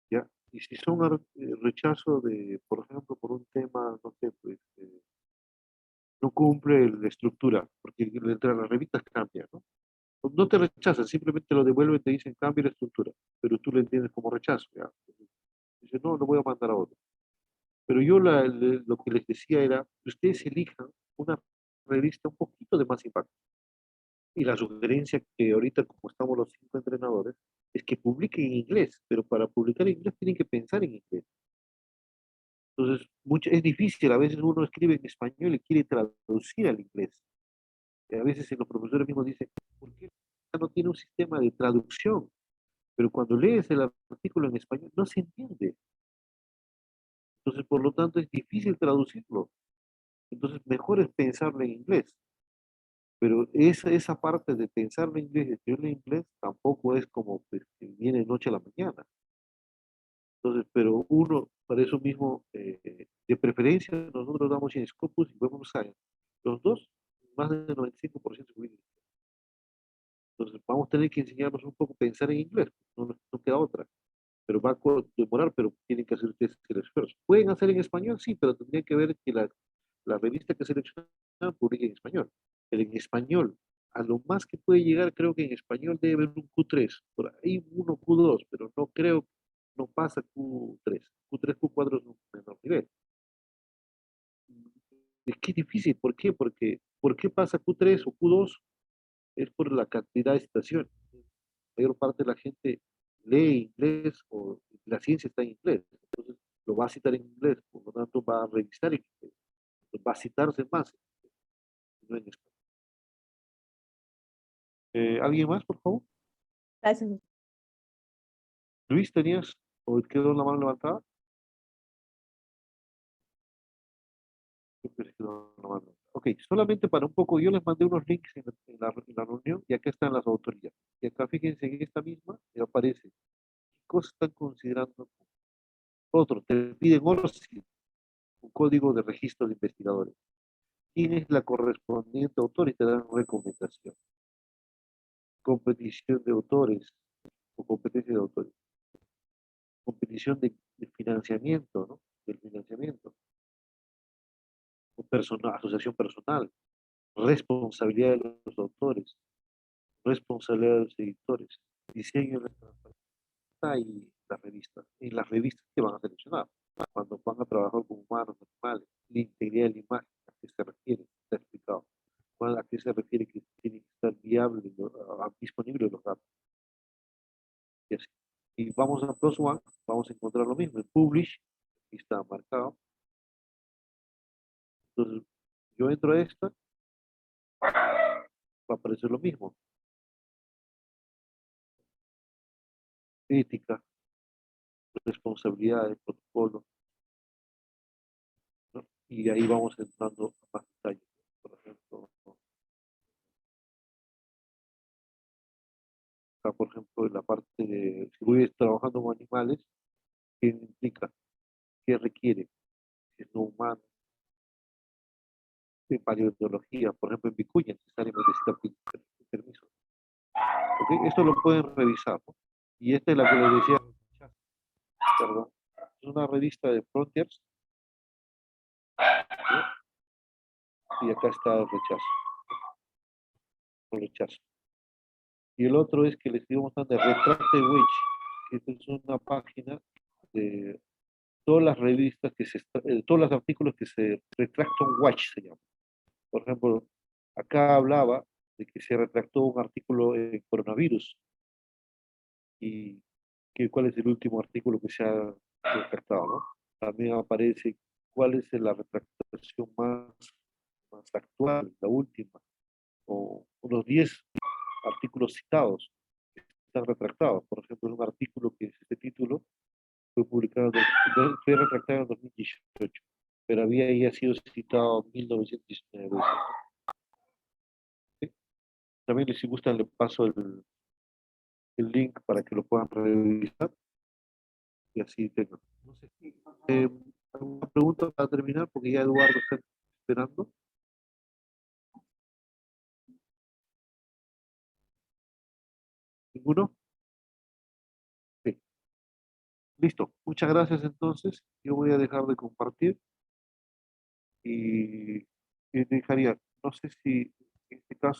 ¿ya? Y si son rechazo de, por ejemplo, por un tema, no sé, pues, no cumple la estructura, porque entre las revistas cambia, ¿no? No te rechazan, simplemente lo devuelven, te dicen cambia la estructura, pero tú lo entiendes como rechazo, ¿ya? Dice, no, lo voy a mandar a otro. Pero yo lo que les decía era que ustedes elijan una revista un poquito de más impacto. Y la sugerencia que ahorita, como estamos los 5 entrenadores, es que publiquen en inglés, pero para publicar en inglés tienen que pensar en inglés. Entonces, es difícil, a veces uno escribe en español y quiere traducir al inglés. Y a veces los profesores mismos dicen, ¿por qué no tiene un sistema de traducción? Pero cuando lees el artículo en español no se entiende. Entonces, por lo tanto, es difícil traducirlo. Entonces, mejor es pensarlo en inglés. Pero esa parte de pensarlo en inglés y escribirlo en inglés tampoco es como pues, que viene de noche a la mañana. Entonces, pero uno, para eso mismo, de preferencia, nosotros damos en Scopus y Web of Science. Los dos, más del 95% se ubican. Entonces, vamos a tener que enseñarnos un poco a pensar en inglés. No queda otra. Pero va a demorar, pero tienen que hacer ustedes el esfuerzo. ¿Pueden hacer en español? Sí, pero tendrían que ver que la revista que seleccionan publique en español. Pero en español, a lo más que puede llegar, creo que en español debe haber un Q3, por ahí uno Q2, pero no creo, no pasa Q3. Q3, Q4 es un menor nivel. Es que es difícil, ¿por qué? Porque, ¿por qué pasa Q3 o Q2? Es por la cantidad de citaciones. La mayor parte de la gente lee inglés o la ciencia está en inglés, entonces lo va a citar en inglés, por lo tanto va a revisar en inglés, va a citarse más, no en español. ¿Alguien más, por favor? Gracias. Luis, ¿tenías o quedó la mano levantada? Yo pensé que quedó la mano levantada. Ok, solamente para un poco, yo les mandé unos links en la reunión y acá están las autorías. Y acá fíjense en esta misma, y aparece qué cosas están considerando. Otro, te piden ORCID, un código de registro de investigadores. ¿Quién es la correspondiente autor? Y te dan recomendación. Competición de autores o competencia de autores. Competición de financiamiento, ¿no? Del financiamiento. O asociación personal. Responsabilidad de los autores. Responsabilidad de los editores. Diseño de la y las revistas. En las revistas que van a seleccionar. Cuando van a trabajar con humanos, animales, la integridad de la imagen, ¿a qué se refiere? Está explicado. ¿A qué se refiere que tiene que estar viable, disponible los datos? Y así. Y vamos a Plus One, vamos a encontrar lo mismo. En Publish, aquí está marcado. Entonces, yo entro a esta, va a aparecer lo mismo. Ética, responsabilidades, protocolo, ¿no? Y ahí vamos entrando a más detalles. Por ejemplo, acá, por ejemplo, en la parte de, si voy trabajando con animales, ¿qué implica? ¿Qué requiere? Si es no humano, en paleontología, por ejemplo, en Vicuña, necesariamente necesita permiso. ¿Okay? Esto lo pueden revisar, ¿no? Y esta es la que les decía, perdón, es una revista de Frontiers, ¿no? Y acá está el rechazo. Y el otro es que les estoy mostrando de Retracted Wedge, que esta es una página de todas las revistas todos los artículos que se retractan Watch se llama. Por ejemplo, acá hablaba de que se retractó un artículo en coronavirus y cuál es el último artículo que se ha retractado, ¿no? También aparece cuál es la retractación más actual, la última, o unos 10 artículos citados que están retractados. Por ejemplo, un artículo que es este título fue publicado, fue retractado en 2018, pero había ya sido citado en 1919. ¿Sí? También si gustan le paso el link para que lo puedan revisar y así tengan. No sé si, ¿alguna pregunta para terminar? Porque ya Eduardo está esperando. ¿Ninguno? Sí. Listo. Muchas gracias entonces. Yo voy a dejar de compartir y dejaría, no sé si en este caso